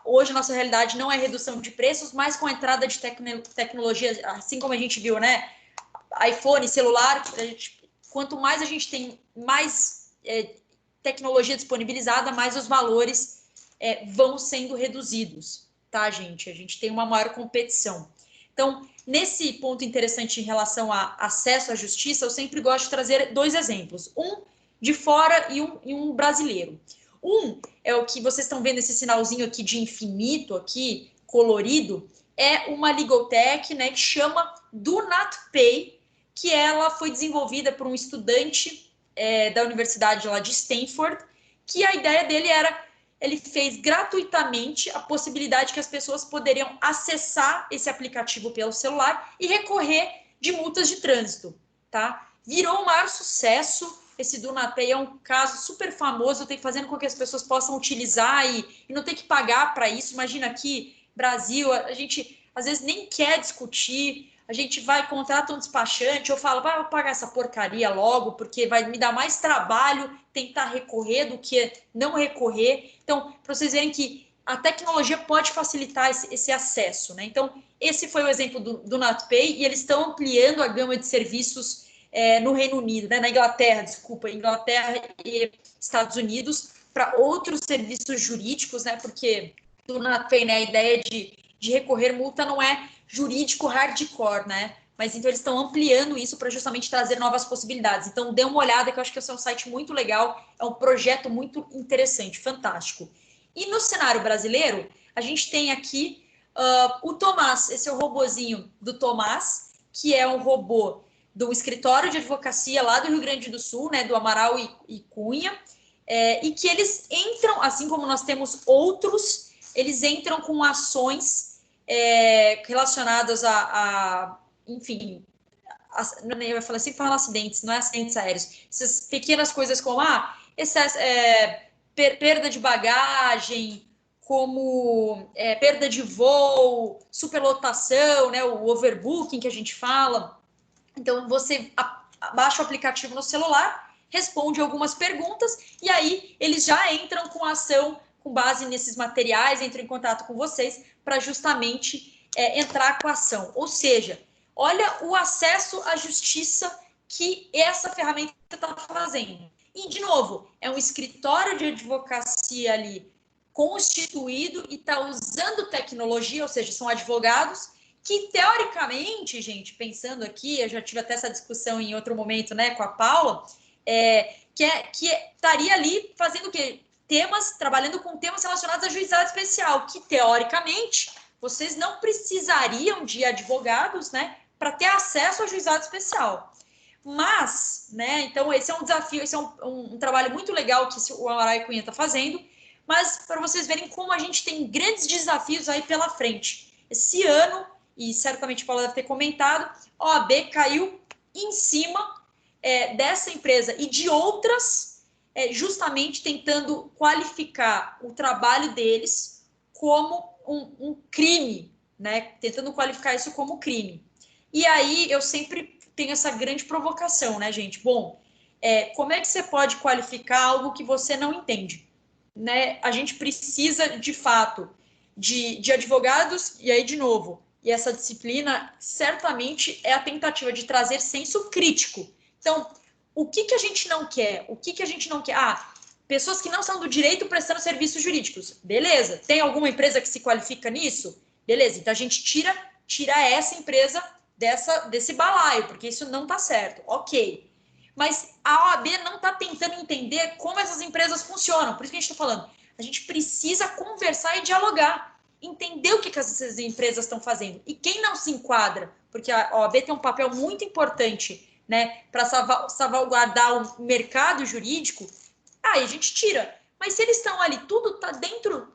Hoje a nossa realidade não é redução de preços, mas com a entrada de tecnologia, assim como a gente viu, né? iPhone, celular, quanto mais a gente tem mais tecnologia disponibilizada, mais os valores vão sendo reduzidos, tá, gente? A gente tem uma maior competição. Então, nesse ponto interessante em relação a acesso à justiça, eu sempre gosto de trazer 2 exemplos. Um de fora e um brasileiro. Um é o que vocês estão vendo, esse sinalzinho aqui de infinito, aqui, colorido, é uma legal tech, né, que chama Do Not Pay, que ela foi desenvolvida por um estudante da universidade lá de Stanford, que a ideia dele era, ele fez gratuitamente a possibilidade que as pessoas poderiam acessar esse aplicativo pelo celular e recorrer de multas de trânsito, tá? Virou um maior sucesso. Esse Do Not Pay é um caso super famoso, tem fazendo com que as pessoas possam utilizar e não ter que pagar para isso. Imagina aqui, Brasil, a gente às vezes nem quer discutir, a gente vai, contrata um despachante, eu falo, vai pagar essa porcaria logo, porque vai me dar mais trabalho tentar recorrer do que não recorrer. Então, para vocês verem que a tecnologia pode facilitar esse acesso, né? Então, esse foi o exemplo do Not Pay, e eles estão ampliando a gama de serviços no Reino Unido, né? Na Inglaterra, desculpa, Inglaterra e Estados Unidos, para outros serviços jurídicos, né? Porque do Not Pay, né, a ideia de recorrer multa não é jurídico hardcore, né? Mas então eles estão ampliando isso para justamente trazer novas possibilidades. Então dê uma olhada, que eu acho que esse é um site muito legal, é um projeto muito interessante, fantástico. E no cenário brasileiro, a gente tem aqui o Tomás, esse é o robozinho do Tomás, que é um robô do escritório de advocacia lá do Rio Grande do Sul, né, do Amaral e Cunha, e que eles entram, assim como nós temos outros, eles entram com ações relacionadas enfim, eu falo assim, fala acidentes, não é acidentes aéreos, essas pequenas coisas como excesso, perda de bagagem, como perda de voo, superlotação, né, o overbooking que a gente fala. Então, você baixa o aplicativo no celular, responde algumas perguntas, e aí eles já entram com a ação com base nesses materiais, entram em contato com vocês para justamente entrar com a ação. Ou seja, olha o acesso à justiça que essa ferramenta está fazendo. E, de novo, é um escritório de advocacia ali constituído e está usando tecnologia, ou seja, são advogados que, teoricamente, gente, pensando aqui, eu já tive até essa discussão em outro momento, né, com a Paula, que estaria ali fazendo o quê? Trabalhando com temas relacionados a juizado especial, que, teoricamente, vocês não precisariam de advogados, né, para ter acesso ao juizado especial. Mas, né, então esse é um desafio, esse é um trabalho muito legal que o Amaral e Cunha está fazendo, mas para vocês verem como a gente tem grandes desafios aí pela frente. Esse ano, e certamente a Paula deve ter comentado, a OAB caiu em cima dessa empresa e de outras, justamente tentando qualificar o trabalho deles como um crime, né? Tentando qualificar isso como crime. E aí eu sempre tenho essa grande provocação, né, gente? Bom, como é que você pode qualificar algo que você não entende? Né? A gente precisa, de fato, de advogados, e aí, de novo, e essa disciplina certamente é a tentativa de trazer senso crítico. Então, o que a gente não quer? O que a gente não quer? Pessoas que não são do direito prestando serviços jurídicos. Beleza. Tem alguma empresa que se qualifica nisso? Beleza. Então, a gente tira essa empresa desse balaio, porque isso não está certo. Ok. Mas a OAB não está tentando entender como essas empresas funcionam. Por isso que a gente está falando. A gente precisa conversar e dialogar. Entender o que essas empresas estão fazendo. E quem não se enquadra, porque a OAB tem um papel muito importante, né, para salvaguardar o mercado jurídico, aí a gente tira. Mas se eles estão ali, tudo está dentro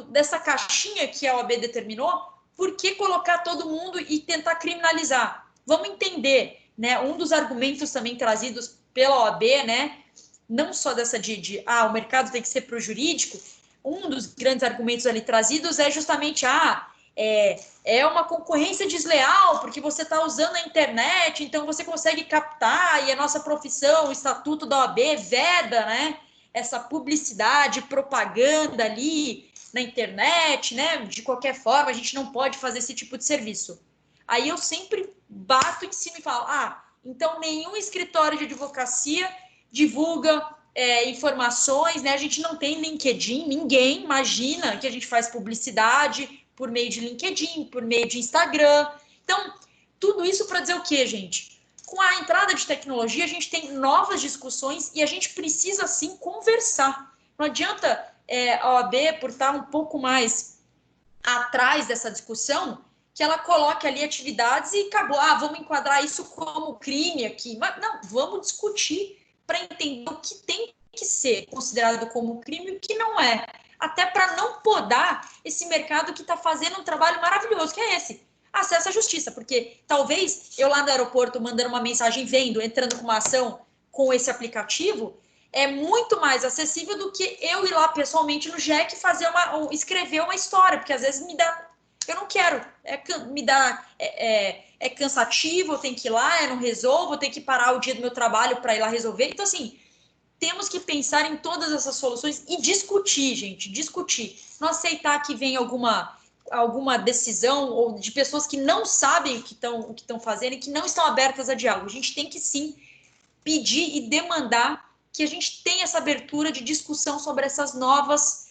dessa caixinha que a OAB determinou, por que colocar todo mundo e tentar criminalizar? Vamos entender, né? Um dos argumentos também trazidos pela OAB, né? Não só dessa o mercado tem que ser para o jurídico, um dos grandes argumentos ali trazidos é justamente, é uma concorrência desleal, porque você está usando a internet, então você consegue captar, e a nossa profissão, o estatuto da OAB veda, né, essa publicidade, propaganda ali na internet, né, de qualquer forma, a gente não pode fazer esse tipo de serviço. Aí eu sempre bato em cima e falo, então nenhum escritório de advocacia divulga informações, né, a gente não tem LinkedIn, ninguém imagina que a gente faz publicidade por meio de LinkedIn, por meio de Instagram. Então, tudo isso para dizer o quê, gente? Com a entrada de tecnologia, a gente tem novas discussões e a gente precisa, sim, conversar. Não adianta a OAB, por estar um pouco mais atrás dessa discussão, que ela coloque ali atividades e acabou. Vamos enquadrar isso como crime aqui. Mas não, vamos discutir para entender o que tem que ser considerado como crime e o que não é. Até para não podar esse mercado que está fazendo um trabalho maravilhoso, que é esse, acesso à justiça, porque talvez eu lá no aeroporto mandando uma mensagem entrando com uma ação com esse aplicativo, é muito mais acessível do que eu ir lá pessoalmente no JEC escrever uma história, porque às vezes eu não quero, é cansativo, eu tenho que ir lá, eu não resolvo, eu tenho que parar o dia do meu trabalho para ir lá resolver. Então, assim, temos que pensar em todas essas soluções e discutir, gente, discutir. Não aceitar que venha alguma decisão ou de pessoas que não sabem o que estão fazendo e que não estão abertas a diálogo. A gente tem que, sim, pedir e demandar que a gente tenha essa abertura de discussão sobre essas novas,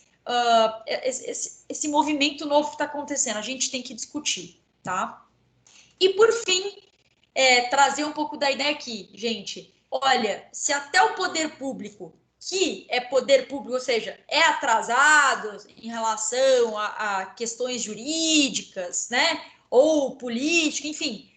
esse movimento novo que está acontecendo. A gente tem que discutir, tá? E, por fim, trazer um pouco da ideia aqui, gente. Olha, se até o poder público, que é poder público, ou seja, é atrasado em relação a questões jurídicas, né, ou política, enfim,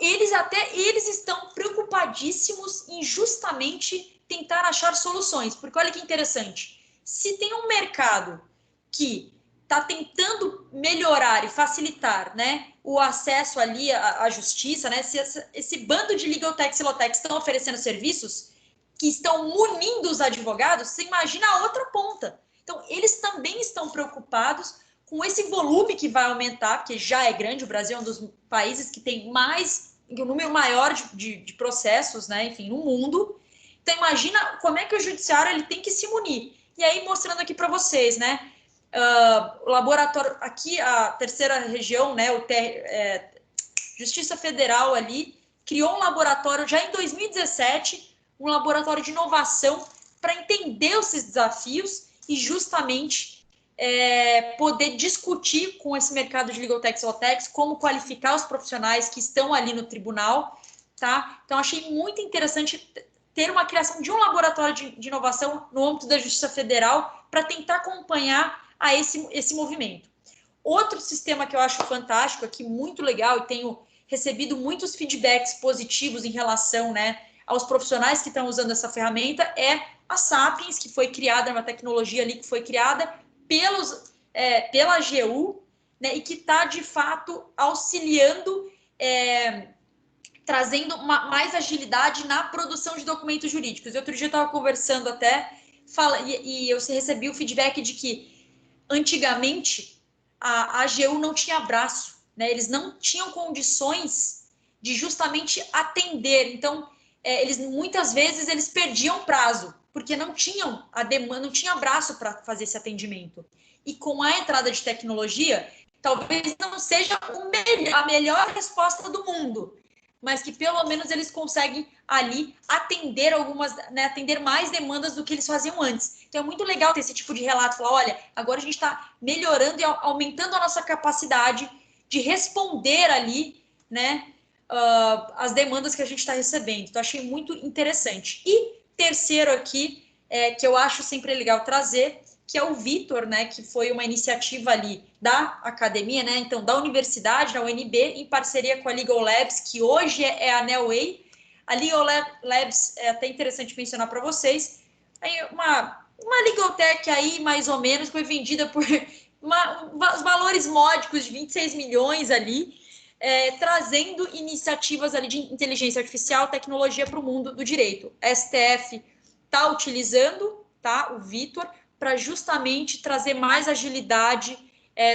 eles estão preocupadíssimos em justamente tentar achar soluções, porque olha que interessante, se tem um mercado que está tentando melhorar e facilitar, né, o acesso ali à justiça, né, se esse bando de legal techs e low-techs estão oferecendo serviços que estão munindo os advogados, você imagina a outra ponta. Então, eles também estão preocupados com esse volume que vai aumentar, porque já é grande, o Brasil é um dos países que tem um número maior de processos, né, enfim, no mundo. Então, imagina como é que o judiciário ele tem que se munir. E aí, mostrando aqui para vocês, né, o laboratório, aqui a terceira região, né, Justiça Federal ali, criou um laboratório já em 2017, um laboratório de inovação para entender esses desafios e justamente poder discutir com esse mercado de legal techs e law techs como qualificar os profissionais que estão ali no tribunal, tá? Então, achei muito interessante ter uma criação de um laboratório de inovação no âmbito da Justiça Federal para tentar acompanhar a esse movimento. Outro sistema que eu acho fantástico aqui, muito legal, e tenho recebido muitos feedbacks positivos em relação, né, aos profissionais que estão usando essa ferramenta, é a Sapiens, que foi criada, uma tecnologia ali que foi criada pela AGU, né, e que está, de fato, auxiliando, trazendo mais agilidade na produção de documentos jurídicos. Outro dia eu estava conversando até, e eu recebi o feedback de que antigamente a AGU não tinha braço, né? Eles não tinham condições de justamente atender. Então, muitas vezes eles perdiam prazo, porque não tinham a demanda, não tinha braço para fazer esse atendimento. E com a entrada de tecnologia, talvez não seja a melhor resposta do mundo, mas que pelo menos eles conseguem ali atender atender mais demandas do que eles faziam antes. Então é muito legal ter esse tipo de relato, falar, olha, agora a gente está melhorando e aumentando a nossa capacidade de responder ali, né, as demandas que a gente está recebendo. Então achei muito interessante. E terceiro aqui, que eu acho sempre legal trazer, que é o Vitor, né, que foi uma iniciativa ali da academia, né, então da universidade, da UNB, em parceria com a Legal Labs, que hoje é a Nelway. A Legal Labs é até interessante mencionar para vocês, uma Legal Tech aí, mais ou menos, foi vendida por os valores módicos de 26 milhões ali, trazendo iniciativas ali de inteligência artificial, tecnologia para o mundo do direito. A STF está utilizando, tá, o Vitor, para justamente trazer mais agilidade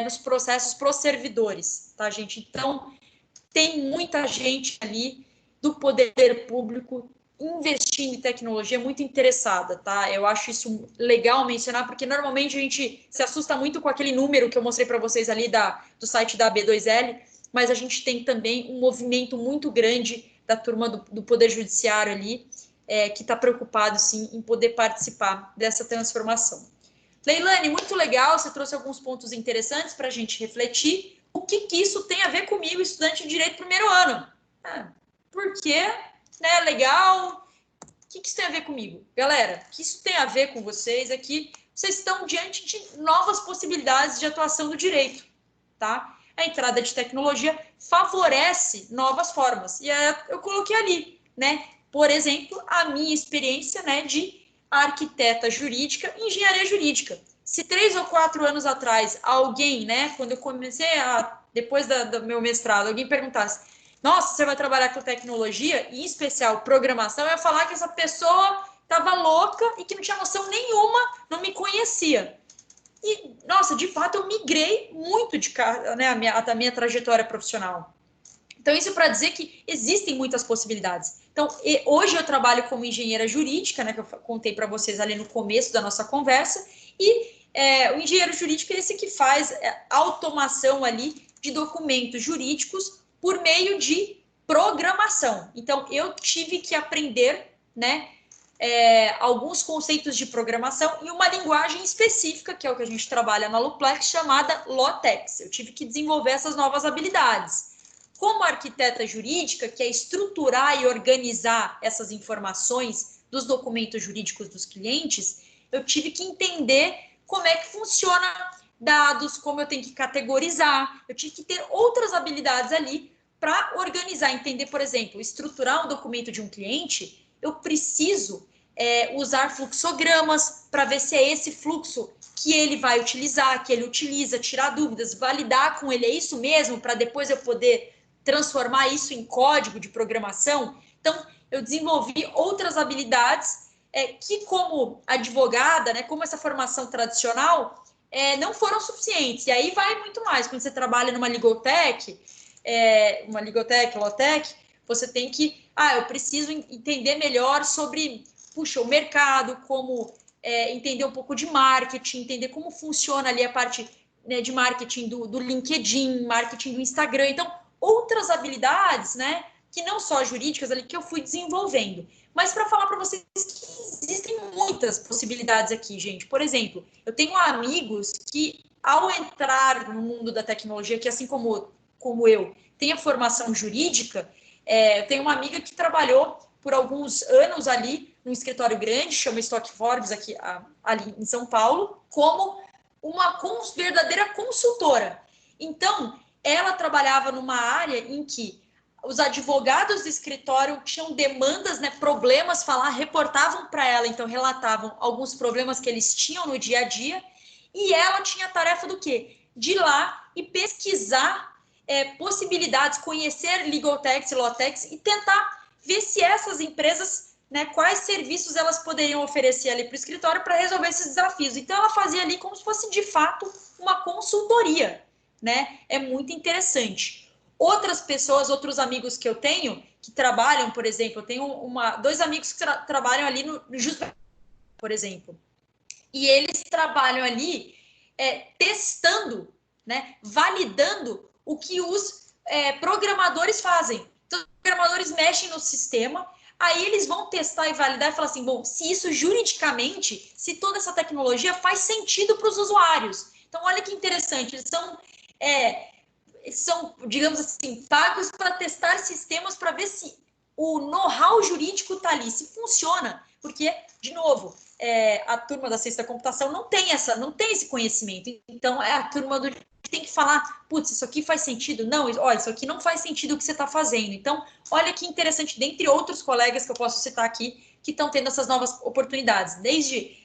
nos processos para os servidores, tá, gente? Então, tem muita gente ali do poder público investindo em tecnologia, muito interessada, tá? Eu acho isso legal mencionar, porque normalmente a gente se assusta muito com aquele número que eu mostrei para vocês ali do site da B2L, mas a gente tem também um movimento muito grande da turma do Poder Judiciário ali, que está preocupado, sim, em poder participar dessa transformação. Leilane, muito legal, você trouxe alguns pontos interessantes para a gente refletir. O que isso tem a ver comigo, estudante de Direito primeiro ano? Por quê? Né, legal. O que isso tem a ver comigo? Galera, o que isso tem a ver com vocês é que vocês estão diante de novas possibilidades de atuação do direito, tá? A entrada de tecnologia favorece novas formas. E eu coloquei ali, né? Por exemplo, a minha experiência, né, de arquiteta jurídica e engenharia jurídica. Se 3 ou 4 anos atrás alguém, né, quando eu comecei depois do meu mestrado, alguém perguntasse: nossa, você vai trabalhar com tecnologia, e em especial programação, eu ia falar que essa pessoa estava louca e que não tinha noção nenhuma, não me conhecia. E, nossa, de fato, eu migrei muito da minha trajetória profissional. Então, isso para dizer que existem muitas possibilidades. Então, hoje eu trabalho como engenheira jurídica, né, que eu contei para vocês ali no começo da nossa conversa, e o engenheiro jurídico é esse que faz automação ali de documentos jurídicos por meio de programação. Então, eu tive que aprender, né, alguns conceitos de programação e uma linguagem específica, que é o que a gente trabalha na Luplex, chamada LaTeX. Eu tive que desenvolver essas novas habilidades. Como arquiteta jurídica, que é estruturar e organizar essas informações dos documentos jurídicos dos clientes, eu tive que entender como é que funciona dados, como eu tenho que categorizar, eu tive que ter outras habilidades ali para organizar, entender, por exemplo, estruturar um documento de um cliente, eu preciso usar fluxogramas para ver se é esse fluxo que ele vai utilizar, que ele utiliza, tirar dúvidas, validar com ele, é isso mesmo, para depois eu poder transformar isso em código de programação. Então, eu desenvolvi outras habilidades que, como advogada, né, como essa formação tradicional, não foram suficientes. E aí vai muito mais. Quando você trabalha numa Legaltech, LaTeX, você tem que... eu preciso entender melhor sobre, o mercado, como entender um pouco de marketing, entender como funciona ali a parte, né, de marketing do LinkedIn, marketing do Instagram. Então, outras habilidades, né, que não só jurídicas ali, que eu fui desenvolvendo. Mas para falar para vocês que existem muitas possibilidades aqui, gente. Por exemplo, eu tenho amigos que, ao entrar no mundo da tecnologia, que assim como eu, tem a formação jurídica, eu tenho uma amiga que trabalhou por alguns anos ali num escritório grande, chama Stock Forbes, ali em São Paulo, como uma verdadeira consultora. Então, ela trabalhava numa área em que os advogados do escritório tinham demandas, né, problemas, reportavam para ela, então relatavam alguns problemas que eles tinham no dia a dia, e ela tinha a tarefa do quê? De ir lá e pesquisar possibilidades, conhecer Legaltech, LaTeX e tentar ver se essas empresas, né, quais serviços elas poderiam oferecer ali para o escritório para resolver esses desafios. Então, ela fazia ali como se fosse, de fato, uma consultoria, né? É muito interessante. Outras pessoas, outros amigos que eu tenho, que trabalham, por exemplo, eu tenho dois amigos que trabalham ali no por exemplo, e eles trabalham ali testando, né, validando o que os programadores fazem. Então, os programadores mexem no sistema, aí eles vão testar e validar e falar assim, bom, se isso juridicamente, se toda essa tecnologia faz sentido para os usuários. Então, olha que interessante, eles são, digamos assim, pagos para testar sistemas para ver se o know-how jurídico está ali, se funciona. Porque, de novo, a turma da ciência da computação não tem esse conhecimento. Então, é a turma que tem que falar, putz, isso aqui faz sentido? Não, olha, isso aqui não faz sentido o que você está fazendo. Então, olha que interessante, dentre outros colegas que eu posso citar aqui, que estão tendo essas novas oportunidades. Desde,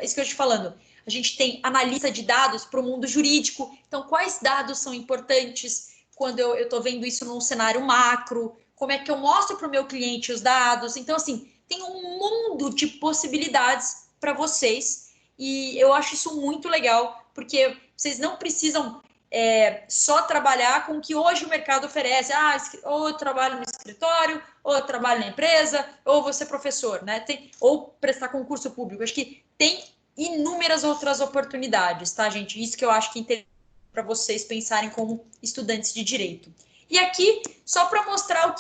isso que eu estou te falando, a gente tem analista de dados para o mundo jurídico. Então, quais dados são importantes quando eu estou vendo isso num cenário macro? Como é que eu mostro para o meu cliente os dados? Então, assim, tem um mundo de possibilidades para vocês e eu acho isso muito legal, porque vocês não precisam só trabalhar com o que hoje o mercado oferece. Ou eu trabalho no escritório, ou eu trabalho na empresa, ou vou ser professor, né? Ou prestar concurso público. Acho que tem inúmeras outras oportunidades, tá, gente? Isso que eu acho que é interessante para vocês pensarem como estudantes de direito. E aqui, só para mostrar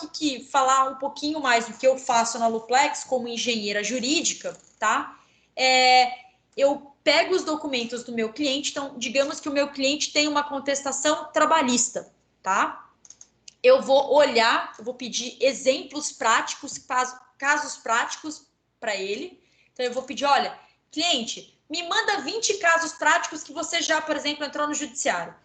falar um pouquinho mais do que eu faço na Luplex como engenheira jurídica, tá? Eu pego os documentos do meu cliente, então, digamos que o meu cliente tem uma contestação trabalhista, tá? Eu vou olhar, eu vou pedir exemplos práticos, casos práticos para ele. Então, eu vou pedir, olha, cliente, me manda 20 casos práticos que você já, por exemplo, entrou no judiciário.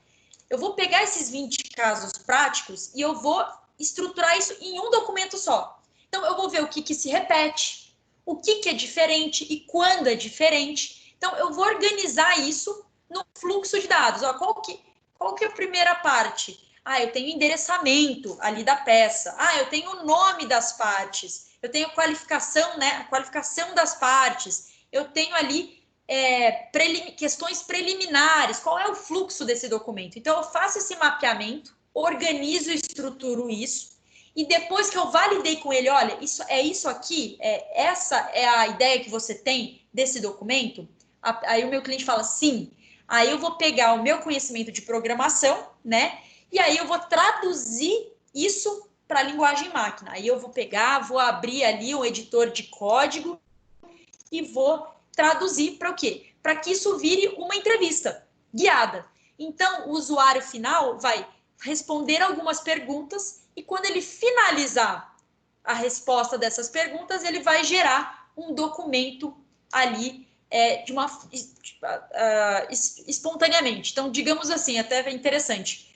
Eu vou pegar esses 20 casos práticos e eu vou estruturar isso em um documento só. Então, eu vou ver o que se repete, o que é diferente e quando é diferente. Então, eu vou organizar isso no fluxo de dados. Qual que é a primeira parte? Eu tenho endereçamento ali da peça. Eu tenho o nome das partes. Eu tenho a qualificação, né? A qualificação das partes. Eu tenho ali questões preliminares, qual é o fluxo desse documento. Então, eu faço esse mapeamento, organizo e estruturo isso, e depois que eu validei com ele, olha, isso aqui, essa é a ideia que você tem desse documento, aí o meu cliente fala sim, aí eu vou pegar o meu conhecimento de programação, né, e aí eu vou traduzir isso para a linguagem máquina. Aí eu vou abrir ali um editor de código e vou traduzir para o quê? Para que isso vire uma entrevista guiada. Então, o usuário final vai responder algumas perguntas e quando ele finalizar a resposta dessas perguntas, ele vai gerar um documento ali espontaneamente. Então, digamos assim, até é interessante.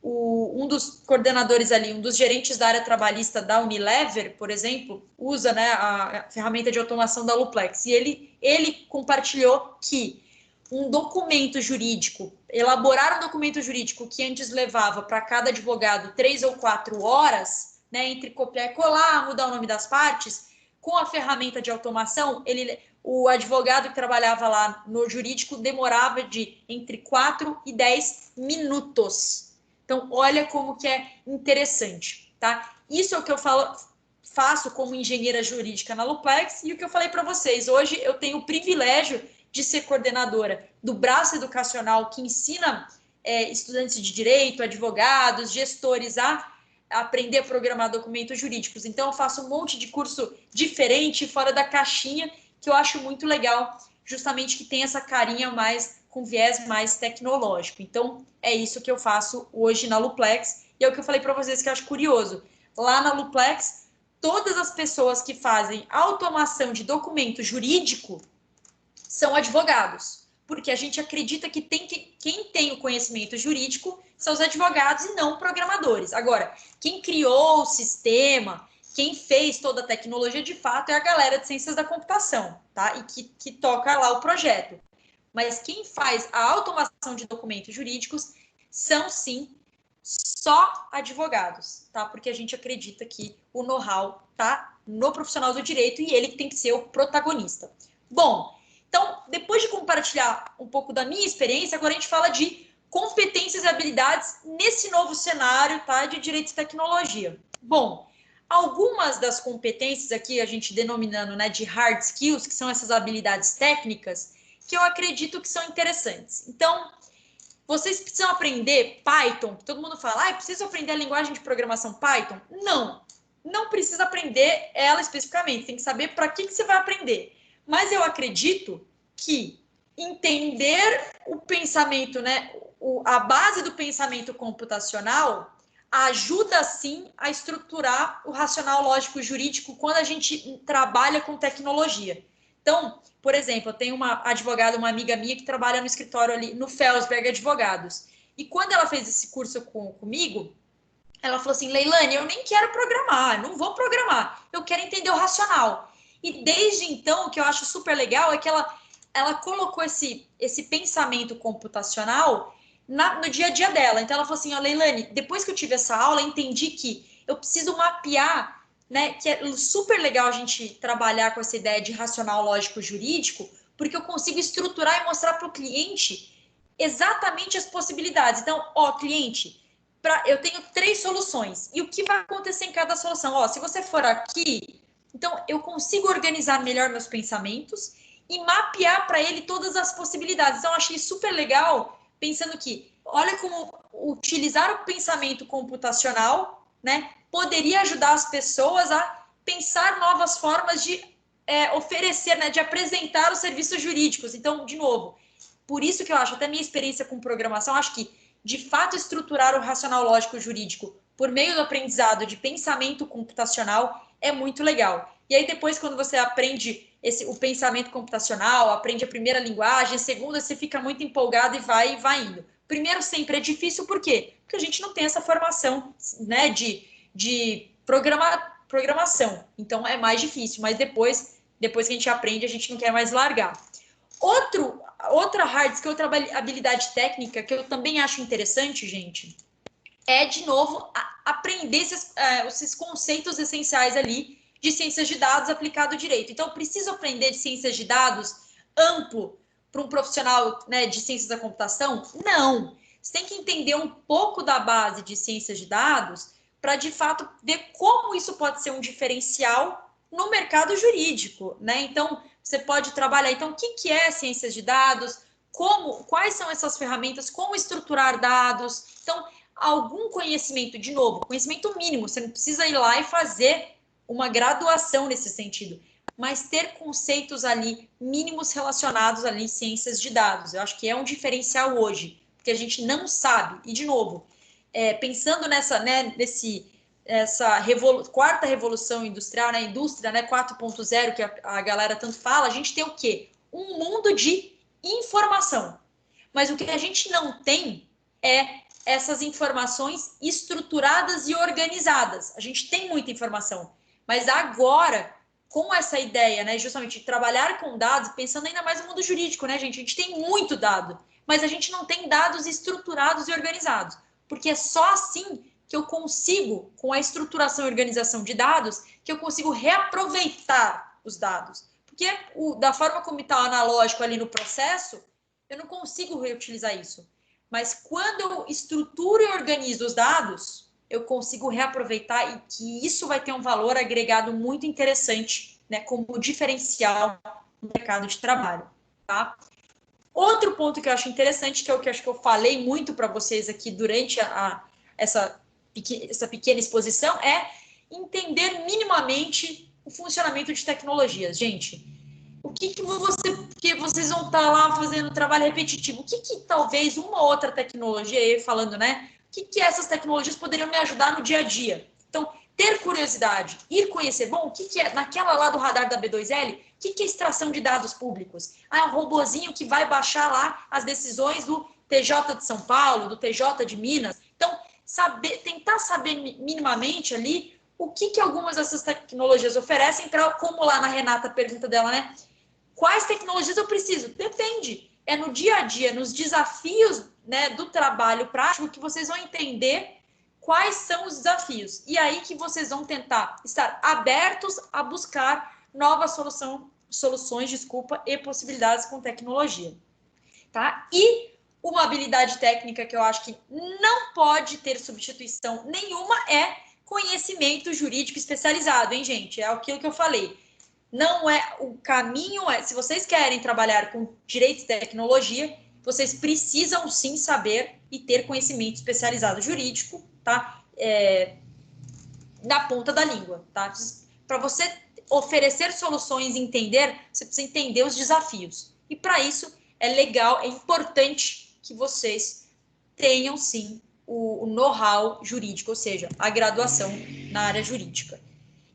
Um dos coordenadores ali, um dos gerentes da área trabalhista da Unilever, por exemplo, usa, né, a ferramenta de automação da Luplex, e ele compartilhou que um documento jurídico, elaborar um documento jurídico que antes levava para cada advogado 3 ou 4 horas, né, entre copiar e colar, mudar o nome das partes, com a ferramenta de automação, o advogado que trabalhava lá no jurídico demorava de entre 4 e 10 minutos. Então, olha como que é interessante, tá? Isso é o que eu faço como engenheira jurídica na Luplex e o que eu falei para vocês. Hoje eu tenho o privilégio de ser coordenadora do braço educacional que ensina estudantes de direito, advogados, gestores a aprender a programar documentos jurídicos. Então, eu faço um monte de curso diferente, fora da caixinha, que eu acho muito legal, justamente que tem essa carinha com viés mais tecnológico. Então, é isso que eu faço hoje na Luplex, e é o que eu falei para vocês que eu acho curioso. Lá na Luplex, todas as pessoas que fazem automação de documento jurídico são advogados, porque a gente acredita que quem tem o conhecimento jurídico são os advogados e não programadores. Agora, quem criou o sistema, quem fez toda a tecnologia, de fato, é a galera de ciências da computação, tá? E que toca lá o projeto. Mas quem faz a automação de documentos jurídicos são, sim, só advogados, tá? Porque a gente acredita que o know-how tá no profissional do direito e ele tem que ser o protagonista. Bom, então, depois de compartilhar um pouco da minha experiência, agora a gente fala de competências e habilidades nesse novo cenário, tá? De direito e tecnologia. Bom, algumas das competências aqui, a gente denominando, né, de hard skills, que são essas habilidades técnicas, que eu acredito que são interessantes. Então, vocês precisam aprender Python, todo mundo fala, precisa aprender a linguagem de programação Python? Não precisa aprender ela especificamente, tem que saber para que você vai aprender. Mas eu acredito que entender o pensamento, né, a base do pensamento computacional ajuda, sim, a estruturar o racional lógico jurídico quando a gente trabalha com tecnologia. Então, por exemplo, eu tenho uma advogada, uma amiga minha que trabalha no escritório ali no Felsberg Advogados. E quando ela fez esse curso comigo, ela falou assim, Leilane, eu nem quero programar, não vou programar, eu quero entender o racional. E desde então, o que eu acho super legal é que ela colocou esse pensamento computacional no dia a dia dela. Então, ela falou assim, Leilane, depois que eu tive essa aula, eu entendi que eu preciso mapear, né, que é super legal a gente trabalhar com essa ideia de racional lógico jurídico, porque eu consigo estruturar e mostrar para o cliente exatamente as possibilidades. Então, cliente, eu tenho 3 soluções, e o que vai acontecer em cada solução? Se você for aqui, então eu consigo organizar melhor meus pensamentos e mapear para ele todas as possibilidades. Então, eu achei super legal, pensando que, olha como utilizar o pensamento computacional, né, poderia ajudar as pessoas a pensar novas formas de oferecer, né, de apresentar os serviços jurídicos. Então, de novo, por isso que eu acho, até minha experiência com programação, acho que, de fato, estruturar o racional lógico jurídico por meio do aprendizado de pensamento computacional é muito legal. E aí, depois, quando você aprende o pensamento computacional, aprende a primeira linguagem, a segunda, você fica muito empolgado e vai indo. Primeiro, sempre é difícil, por quê? Porque a gente não tem essa formação, né, de programação. Então, é mais difícil, mas depois que a gente aprende, a gente não quer mais largar. Outra hard skill, outra habilidade técnica que eu também acho interessante, gente, é, de novo, aprender esses conceitos essenciais ali de ciências de dados aplicado ao direito. Então, eu preciso aprender de ciências de dados amplo para um profissional, né, de ciências da computação? Não. Você tem que entender um pouco da base de ciências de dados para, de fato, ver como isso pode ser um diferencial no mercado jurídico, né? Então, você pode trabalhar. Então, o que é ciências de dados? Quais são essas ferramentas? Como estruturar dados? Então, algum conhecimento, de novo, conhecimento mínimo. Você não precisa ir lá e fazer uma graduação nesse sentido, mas ter conceitos ali mínimos relacionados ali em ciências de dados. Eu acho que é um diferencial hoje, porque a gente não sabe. E, de novo, pensando nessa quarta revolução industrial, na indústria, né, 4.0, que a galera tanto fala, a gente tem o quê? Um mundo de informação. Mas o que a gente não tem é essas informações estruturadas e organizadas. A gente tem muita informação, mas agora, com essa ideia, né, justamente de trabalhar com dados, pensando ainda mais no mundo jurídico, né, gente? A gente tem muito dado, mas a gente não tem dados estruturados e organizados, porque é só assim que eu consigo, com a estruturação e organização de dados, que eu consigo reaproveitar os dados. Porque da forma como está analógico ali no processo, eu não consigo reutilizar isso. Mas quando eu estruturo e organizo os dados, eu consigo reaproveitar, e que isso vai ter um valor agregado muito interessante, né, como diferencial no mercado de trabalho, tá? Outro ponto que eu acho interessante, que é o que eu acho que eu falei muito para vocês aqui durante essa pequena exposição, é entender minimamente o funcionamento de tecnologias. Gente, porque vocês vão estar lá fazendo trabalho repetitivo, o que talvez uma ou outra tecnologia, aí falando, né, o que essas tecnologias poderiam me ajudar no dia a dia? Então, ter curiosidade, ir conhecer, bom, o que é, naquela lá do radar da B2L, o que é extração de dados públicos? É um robozinho que vai baixar lá as decisões do TJ de São Paulo, do TJ de Minas. Então, tentar saber minimamente ali o que algumas dessas tecnologias oferecem, como lá na Renata, a pergunta dela, né? Quais tecnologias eu preciso? Depende. É no dia a dia, nos desafios, né, do trabalho prático, que vocês vão entender quais são os desafios. E aí que vocês vão tentar estar abertos a buscar novas soluções e possibilidades com tecnologia. Tá? E uma habilidade técnica que eu acho que não pode ter substituição nenhuma é conhecimento jurídico especializado, hein, gente? É aquilo que eu falei. Não é o caminho, se vocês querem trabalhar com direito e tecnologia, vocês precisam sim saber e ter conhecimento especializado jurídico, tá? Na ponta da língua, tá? Para você oferecer soluções e entender, você precisa entender os desafios. E para isso é legal, é importante que vocês tenham sim o know-how jurídico, ou seja, a graduação na área jurídica.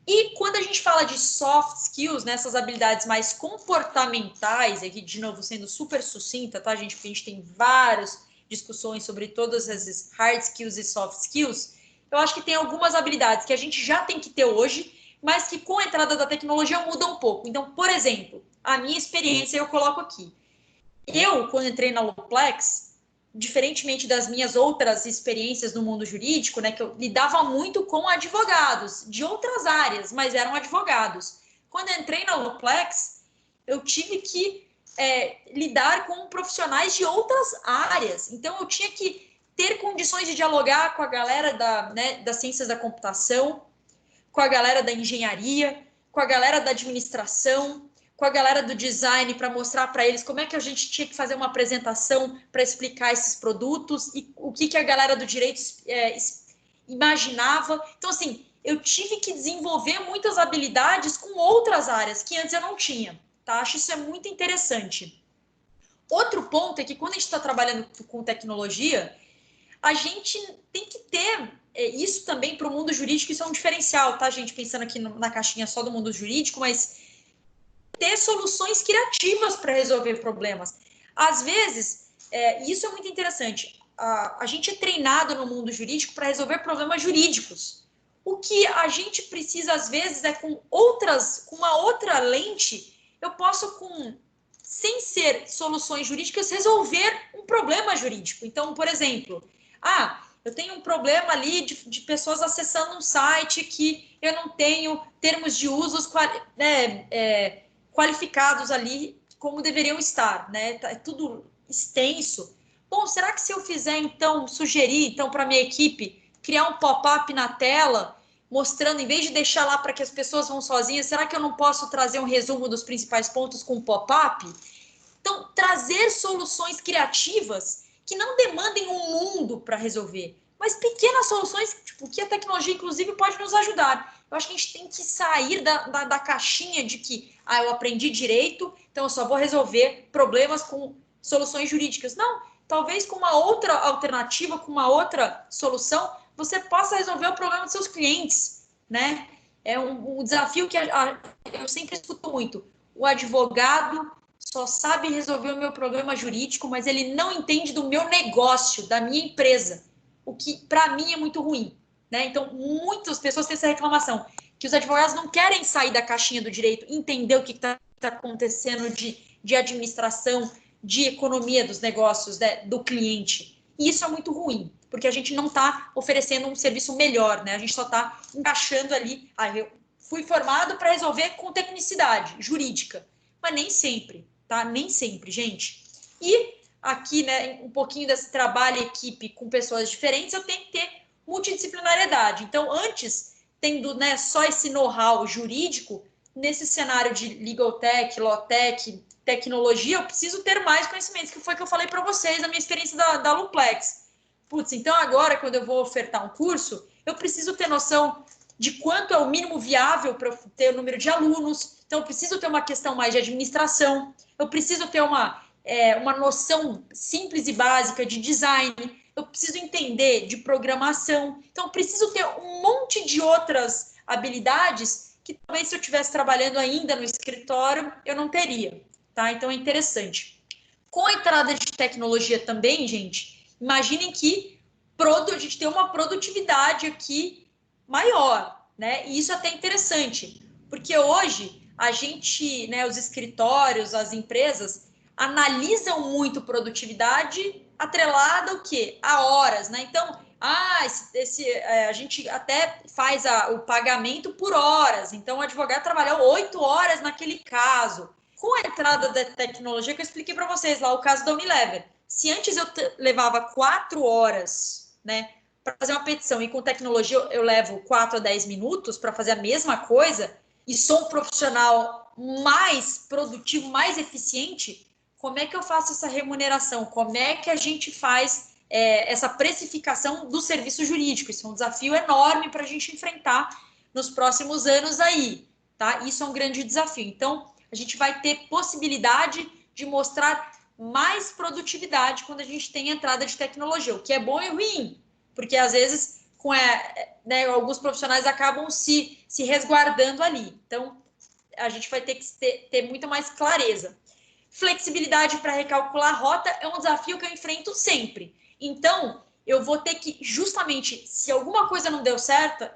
E quando a gente fala de soft skills, né, essas habilidades mais comportamentais, aqui de novo sendo super sucinta, tá, gente? Porque a gente tem várias discussões sobre todas essas hard skills e soft skills. Eu acho que tem algumas habilidades que a gente já tem que ter hoje, mas que com a entrada da tecnologia muda um pouco. Então, por exemplo, a minha experiência eu coloco aqui. Eu, quando entrei na Loplex, diferentemente das minhas outras experiências no mundo jurídico, né, que eu lidava muito com advogados de outras áreas, mas eram advogados. Quando eu entrei na Loplex, eu tive que lidar com profissionais de outras áreas. Então, eu tinha que ter condições de dialogar com a galera das ciências da computação, com a galera da engenharia, com a galera da administração, com a galera do design, para mostrar para eles como é que a gente tinha que fazer uma apresentação para explicar esses produtos e o que a galera do direito imaginava. Então, assim, eu tive que desenvolver muitas habilidades com outras áreas que antes eu não tinha, tá? Acho isso muito interessante. Outro ponto é que quando a gente está trabalhando com tecnologia, a gente tem que ter isso também para o mundo jurídico, isso é um diferencial, tá, gente? Pensando aqui na caixinha só do mundo jurídico, mas ter soluções criativas para resolver problemas. Às vezes, isso é muito interessante, a gente é treinado no mundo jurídico para resolver problemas jurídicos. O que a gente precisa, às vezes, é com uma outra lente, eu posso, sem ser soluções jurídicas, resolver um problema jurídico. Então, por exemplo, eu tenho um problema ali de pessoas acessando um site que eu não tenho termos de usos qualificados ali como deveriam estar, né? É tudo extenso. Bom, será que se eu fizer, então, sugerir, então, para a minha equipe, criar um pop-up na tela, mostrando, em vez de deixar lá para que as pessoas vão sozinhas, será que eu não posso trazer um resumo dos principais pontos com um pop-up? Então, trazer soluções criativas que não demandem um mundo para resolver, mas pequenas soluções que a tecnologia, inclusive, pode nos ajudar. Eu acho que a gente tem que sair da caixinha de que eu aprendi direito, então eu só vou resolver problemas com soluções jurídicas. Não, talvez com uma outra alternativa, com uma outra solução, você possa resolver o problema dos seus clientes, né? É um desafio que eu sempre escuto muito. O advogado só sabe resolver o meu problema jurídico, mas ele não entende do meu negócio, da minha empresa, o que para mim é muito ruim, né? Então, muitas pessoas têm essa reclamação, que os advogados não querem sair da caixinha do direito, entender o que está acontecendo de administração, de economia dos negócios, do cliente. E isso é muito ruim, porque a gente não está oferecendo um serviço melhor, né? A gente só está encaixando ali. Eu fui formado para resolver com tecnicidade jurídica, mas nem sempre, tá? Nem sempre, gente. E aqui, né, um pouquinho desse trabalho em equipe com pessoas diferentes, eu tenho que ter multidisciplinariedade. Então, antes, tendo, né, só esse know-how jurídico, nesse cenário de legal tech, law tech, tecnologia, eu preciso ter mais conhecimentos, que foi que eu falei para vocês na minha experiência da Luplex. Putz, então agora, quando eu vou ofertar um curso, eu preciso ter noção de quanto é o mínimo viável para eu ter o número de alunos. Então, eu preciso ter uma questão mais de administração, eu preciso ter uma noção simples e básica de design, eu preciso entender de programação. Então, eu preciso ter um monte de outras habilidades que talvez se eu estivesse trabalhando ainda no escritório, eu não teria, tá? Então, é interessante. Com a entrada de tecnologia também, gente, imaginem que a gente tem uma produtividade aqui maior, né? E isso é até interessante, porque hoje a gente, né, os escritórios, as empresas analisam muito produtividade atrelada ao quê? A horas, né? Então, a gente até faz o pagamento por horas. Então, o advogado trabalhou 8 horas naquele caso. Com a entrada da tecnologia, que eu expliquei para vocês lá, o caso da Unilever. Se antes eu levava 4 horas, né, para fazer uma petição, e com tecnologia eu levo 4 a 10 minutos para fazer a mesma coisa, e sou um profissional mais produtivo, mais eficiente, como é que eu faço essa remuneração? Como é que a gente faz essa precificação do serviço jurídico? Isso é um desafio enorme para a gente enfrentar nos próximos anos aí, tá? Isso é um grande desafio. Então, a gente vai ter possibilidade de mostrar mais produtividade quando a gente tem entrada de tecnologia, o que é bom e ruim, porque às vezes alguns profissionais acabam se resguardando ali. Então, a gente vai ter que ter muito mais clareza. Flexibilidade para recalcular a rota é um desafio que eu enfrento sempre. Então, eu vou ter que, justamente, se alguma coisa não deu certo,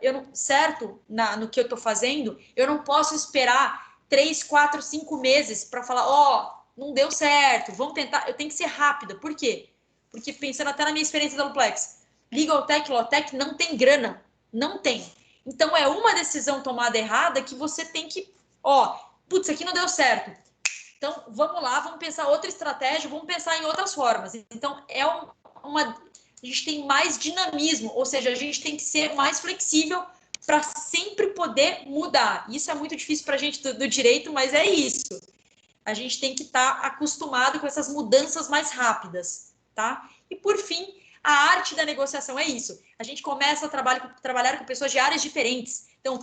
no que eu estou fazendo, eu não posso esperar 3, 4, 5 meses para falar, não deu certo, vamos tentar. Eu tenho que ser rápida. Por quê? Porque, pensando até na minha experiência da Luplex, legal tech, law tech não tem grana. Não tem. Então, é uma decisão tomada errada que você tem que, putz, aqui não deu certo. Então, vamos lá, vamos pensar outra estratégia, vamos pensar em outras formas. Então, a gente tem mais dinamismo, ou seja, a gente tem que ser mais flexível para sempre poder mudar. Isso é muito difícil para a gente do direito, mas é isso. A gente tem que estar acostumado com essas mudanças mais rápidas, tá? E, por fim, a arte da negociação é isso. A gente começa a trabalhar com pessoas de áreas diferentes. Então,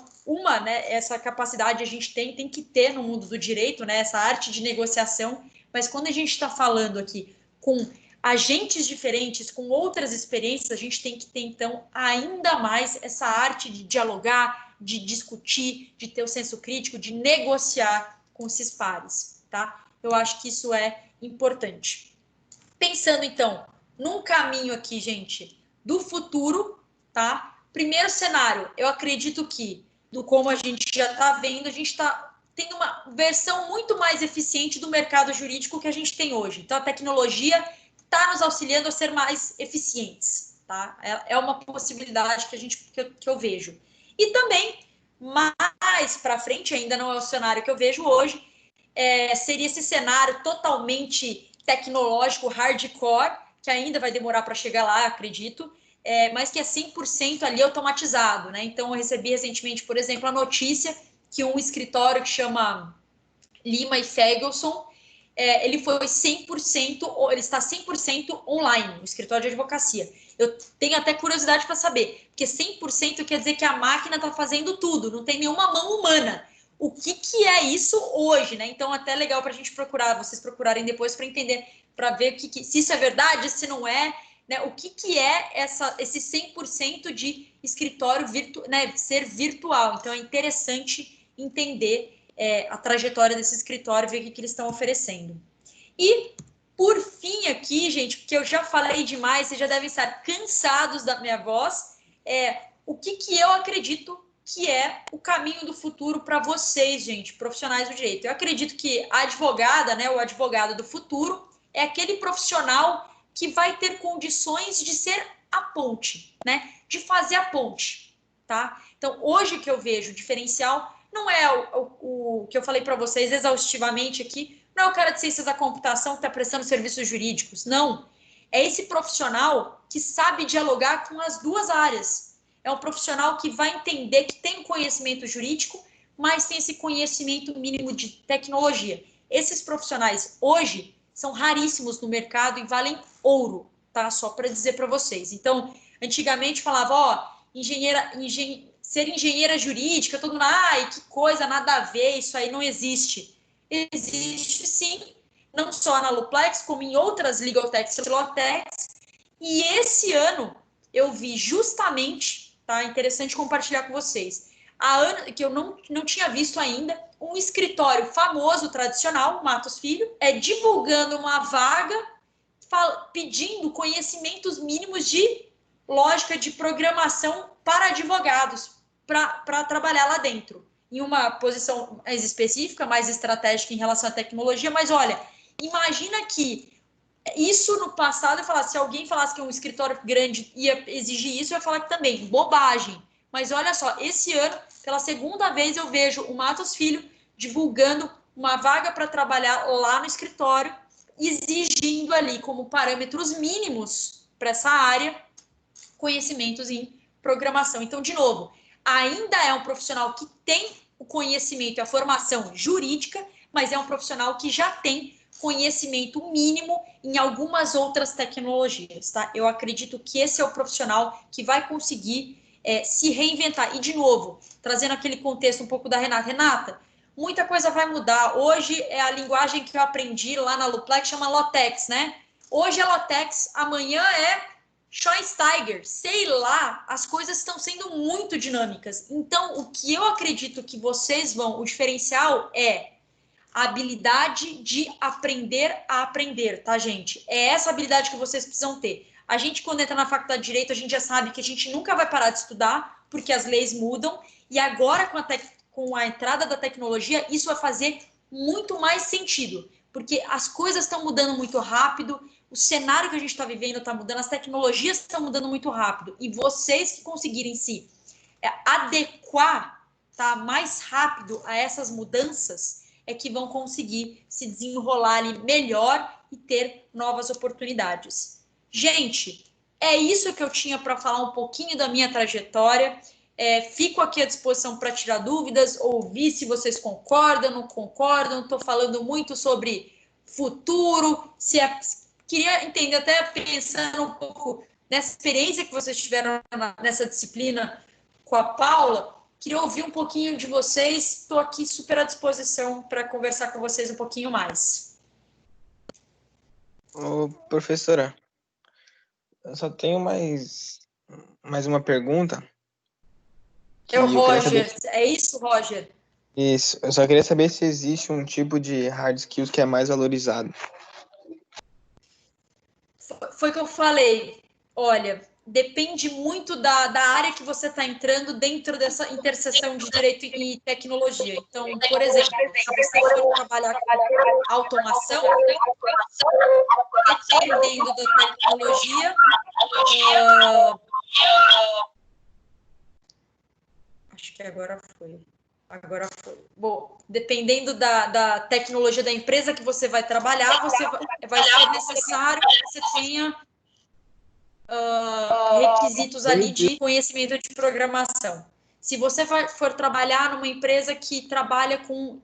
essa capacidade a gente tem que ter no mundo do direito, né? Essa arte de negociação. Mas quando a gente está falando aqui com agentes diferentes, com outras experiências, a gente tem que ter, então, ainda mais essa arte de dialogar, de discutir, de ter o senso crítico, de negociar com esses pares, tá? Eu acho que isso é importante. Pensando, então, num caminho aqui, gente, do futuro, tá? Primeiro cenário, eu acredito que, como a gente já está vendo, a gente está tendo uma versão muito mais eficiente do mercado jurídico que a gente tem hoje. Então, a tecnologia está nos auxiliando a ser mais eficientes, tá? É uma possibilidade que eu vejo. E também, mais para frente, ainda não é o cenário que eu vejo hoje, seria esse cenário totalmente tecnológico, hardcore, que ainda vai demorar para chegar lá, acredito, mas que é 100% ali automatizado, né? Então, eu recebi recentemente, por exemplo, a notícia que um escritório que chama Lima e Fegelson, ele está 100% online, o escritório de advocacia. Eu tenho até curiosidade para saber, porque 100% quer dizer que a máquina está fazendo tudo, não tem nenhuma mão humana. O que é isso hoje, né? Então, até legal para a gente procurar, vocês procurarem depois para entender, para ver se isso é verdade, se não é, né? O que é esse 100% de escritório ser virtual. Então, é interessante entender a trajetória desse escritório, ver o que eles estão oferecendo. E, por fim, aqui, gente, porque eu já falei demais, vocês já devem estar cansados da minha voz, o que eu acredito que é o caminho do futuro para vocês, gente, profissionais do direito. Eu acredito que a advogada, né, o advogado do futuro, é aquele profissional que vai ter condições de ser a ponte, né, de fazer a ponte, tá? Então, hoje que eu vejo o diferencial não é o que eu falei para vocês exaustivamente aqui, não é o cara de ciências da computação que está prestando serviços jurídicos, não. É esse profissional que sabe dialogar com as duas áreas. É um profissional que vai entender que tem conhecimento jurídico, mas tem esse conhecimento mínimo de tecnologia. Esses profissionais hoje são raríssimos no mercado e valem ouro, tá? Só para dizer para vocês. Então, antigamente falava, ser engenheira jurídica, todo mundo, ai, que coisa, nada a ver, isso aí não existe. Existe sim, não só na Luplex, como em outras legal techs e law techs. E esse ano eu vi justamente, tá? Interessante compartilhar com vocês. Há anos que eu não tinha visto ainda um escritório famoso, tradicional, Matos Filho, divulgando uma vaga pedindo conhecimentos mínimos de lógica de programação para advogados, para trabalhar lá dentro, em uma posição mais específica, mais estratégica em relação à tecnologia. Mas olha, imagina que isso no passado, se alguém falasse que um escritório grande ia exigir isso, eu ia falar que também, bobagem. Mas olha só, esse ano, pela segunda vez, eu vejo o Matos Filho divulgando uma vaga para trabalhar lá no escritório, exigindo ali como parâmetros mínimos para essa área conhecimentos em programação. Então, de novo, ainda é um profissional que tem o conhecimento e a formação jurídica, mas é um profissional que já tem conhecimento mínimo em algumas outras tecnologias, tá? Eu acredito que esse é o profissional que vai conseguir se reinventar. E, de novo, trazendo aquele contexto um pouco da Renata. Renata, muita coisa vai mudar. Hoje é a linguagem que eu aprendi lá na Luplex, chama Lotex, né? Hoje é Lotex, amanhã é Schweinsteiger, sei lá, as coisas estão sendo muito dinâmicas. Então, o que eu acredito que vocês o diferencial é a habilidade de aprender a aprender, tá, gente? É essa habilidade que vocês precisam ter. A gente, quando entra na faculdade de Direito, a gente já sabe que a gente nunca vai parar de estudar, porque as leis mudam, e agora, com a entrada da tecnologia, isso vai fazer muito mais sentido, porque as coisas estão mudando muito rápido, o cenário que a gente está vivendo está mudando, as tecnologias estão mudando muito rápido, e vocês que conseguirem se adequar, tá, mais rápido a essas mudanças, é que vão conseguir se desenrolar ali melhor e ter novas oportunidades. Gente, é isso que eu tinha para falar um pouquinho da minha trajetória. Fico aqui à disposição para tirar dúvidas, ouvir se vocês concordam, não concordam. Estou falando muito sobre futuro. Queria entender, até pensando um pouco nessa experiência que vocês tiveram nessa disciplina com a Paula. Queria ouvir um pouquinho de vocês. Estou aqui super à disposição para conversar com vocês um pouquinho mais. Ô, professora, eu só tenho mais uma pergunta. É o Roger, é isso, Roger? Isso, eu só queria saber se existe um tipo de hard skills que é mais valorizado. Foi o que eu falei. Olha, depende muito da área que você está entrando dentro dessa interseção de direito e tecnologia. Então, por exemplo, se você for trabalhar com automação, dependendo da tecnologia, acho que agora foi. Bom, dependendo da tecnologia da empresa que você vai trabalhar, vai ser necessário que você tenha requisitos ali de conhecimento de programação. Se você for trabalhar numa empresa que trabalha com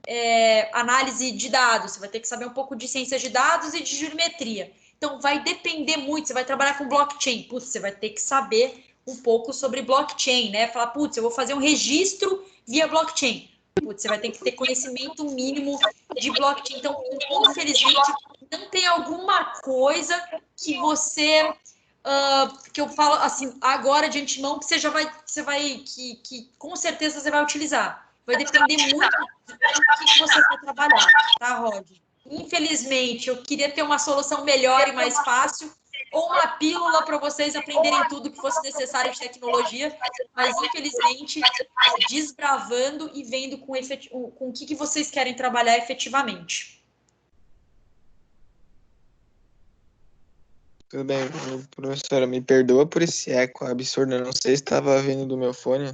análise de dados, você vai ter que saber um pouco de ciência de dados e de geometria. Então, vai depender muito. Você vai trabalhar com blockchain. Putz, você vai ter que saber um pouco sobre blockchain, né? Falar, putz, eu vou fazer um registro via blockchain. Putz, você vai ter que ter conhecimento mínimo de blockchain. Então, infelizmente, não tem alguma coisa que você... que eu falo assim, agora de antemão, que que com certeza você vai utilizar. Vai depender muito do que você vai trabalhar, tá, Rod? Infelizmente, eu queria ter uma solução melhor e mais fácil, ou uma pílula para vocês aprenderem tudo que fosse necessário de tecnologia, mas infelizmente, desbravando e vendo com o que vocês querem trabalhar efetivamente. Tudo bem, professora, me perdoa por esse eco absurdo, eu não sei se estava vindo do meu fone.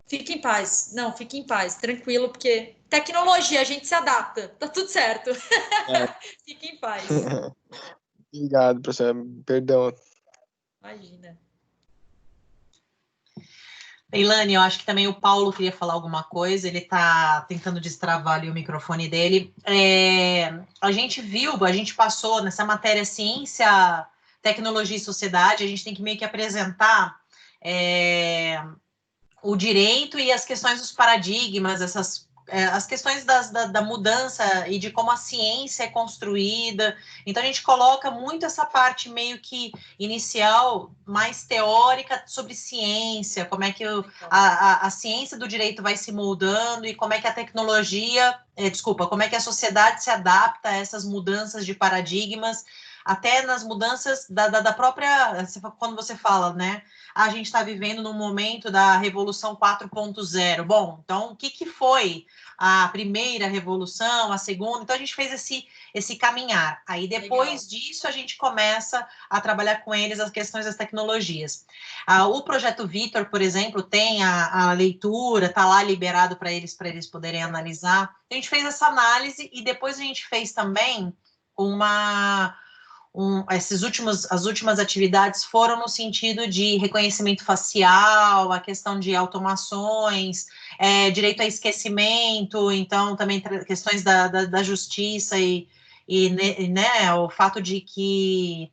Fique em paz. Não, fique em paz, tranquilo, porque tecnologia, a gente se adapta, tá tudo certo. Fique em paz. Obrigado, professora, perdão. Imagina. Leilane, eu acho que também o Paulo queria falar alguma coisa, ele está tentando destravar ali o microfone dele. A gente passou nessa matéria ciência, tecnologia e sociedade, a gente tem que meio que apresentar o direito e as questões dos paradigmas, as questões da mudança e de como a ciência é construída. Então, a gente coloca muito essa parte meio que inicial, mais teórica, sobre ciência, como é que a ciência do direito vai se moldando e como é que a tecnologia, como é que a sociedade se adapta a essas mudanças de paradigmas, até nas mudanças da própria, quando você fala, né, a gente está vivendo num momento da Revolução 4.0. Bom, então, o que foi a primeira revolução, a segunda? Então, a gente fez esse caminhar. Aí, depois disso, a gente começa a trabalhar com eles as questões das tecnologias. O Projeto Vitor, por exemplo, tem a leitura, está lá liberado para eles poderem analisar. A gente fez essa análise e depois a gente fez também as últimas atividades foram no sentido de reconhecimento facial, a questão de automações, direito a esquecimento, então também questões da justiça e né, o fato de que...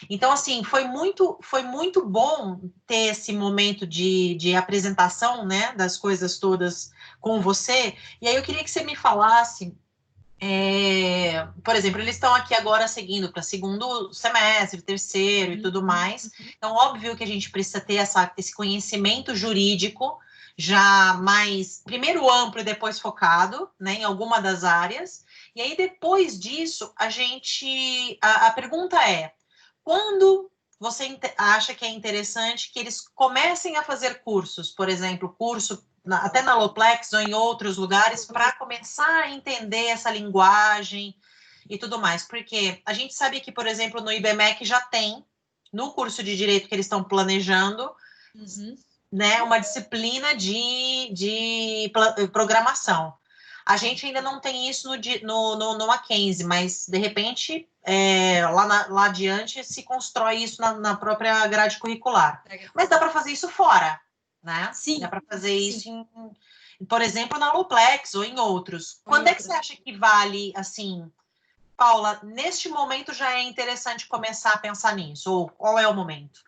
Então, assim, foi muito bom ter esse momento de apresentação, né, das coisas todas com você, e aí eu queria que você me falasse... por exemplo, eles estão aqui agora seguindo para segundo semestre, terceiro e tudo mais. Então, óbvio que a gente precisa ter esse conhecimento jurídico já mais, primeiro amplo e depois focado, né, em alguma das áreas. E aí, depois disso, a pergunta é, quando você acha que é interessante que eles comecem a fazer cursos, por exemplo, até na Aloplex ou em outros lugares, para começar a entender essa linguagem e tudo mais. Porque a gente sabe que, por exemplo, no IBMEC já tem, no curso de Direito que eles estão planejando, né, uma disciplina de programação. A gente ainda não tem isso no Mackenzie, mas, de repente, lá adiante, se constrói isso na própria grade curricular. Mas dá para fazer isso fora, né? Sim. Dá para fazer isso, por exemplo, na Luplex ou em outros. Quando é que você acha que vale, assim, Paula, neste momento já é interessante começar a pensar nisso? Ou qual é o momento?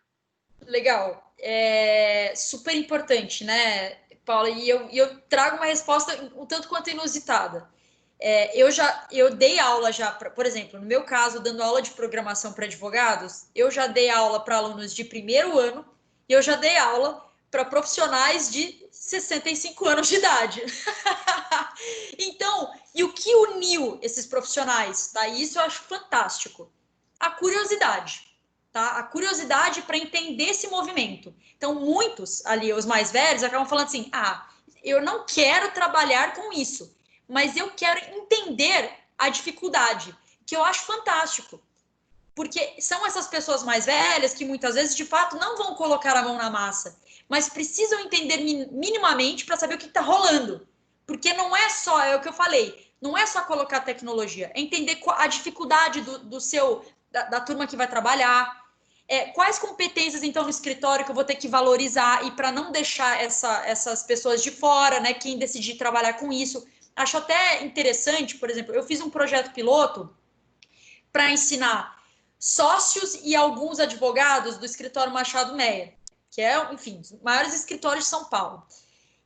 Legal. É super importante, né, Paula? E eu trago uma resposta um tanto quanto inusitada. Eu dei aula já, por exemplo, no meu caso, dando aula de programação para advogados, eu já dei aula para alunos de primeiro ano e eu já dei aula para profissionais de 65 anos de idade. Então, e o que uniu esses profissionais? Tá? Isso eu acho fantástico. A curiosidade. Tá? A curiosidade para entender esse movimento. Então, muitos ali, os mais velhos, acabam falando assim: eu não quero trabalhar com isso, mas eu quero entender a dificuldade, que eu acho fantástico. Porque são essas pessoas mais velhas que muitas vezes, de fato, não vão colocar a mão na massa, mas precisam entender minimamente para saber o que está rolando. Porque não é só, é o que eu falei, não é só colocar tecnologia, é entender a dificuldade da turma que vai trabalhar, quais competências, então, no escritório que eu vou ter que valorizar e para não deixar essas pessoas de fora, né, quem decidir trabalhar com isso. Acho até interessante, por exemplo, eu fiz um projeto piloto para ensinar sócios e alguns advogados do escritório Machado Meia, que é, enfim, os maiores escritórios de São Paulo.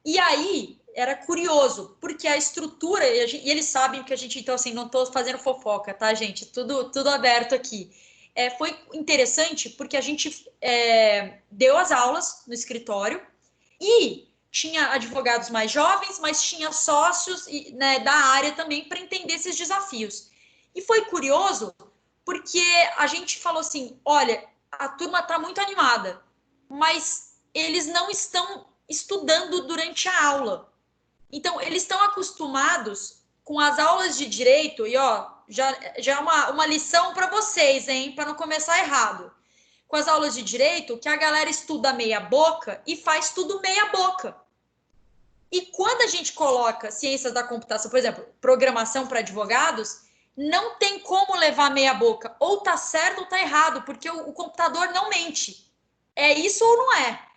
E aí, era curioso, porque a estrutura, e eles sabem que a gente, então, assim, não estou fazendo fofoca, tá, gente? Tudo aberto aqui. Foi interessante porque a gente deu as aulas no escritório e tinha advogados mais jovens, mas tinha sócios né, da área também para entender esses desafios. E foi curioso porque a gente falou assim, olha, a turma está muito animada, mas eles não estão estudando durante a aula. Então, eles estão acostumados com as aulas de direito, e ó, já é uma lição para vocês, hein, para não começar errado. Com as aulas de direito, que a galera estuda meia boca e faz tudo meia boca. E quando a gente coloca ciências da computação, por exemplo, programação para advogados, não tem como levar meia boca. Ou tá certo ou tá errado, porque o computador não mente. É isso ou não é?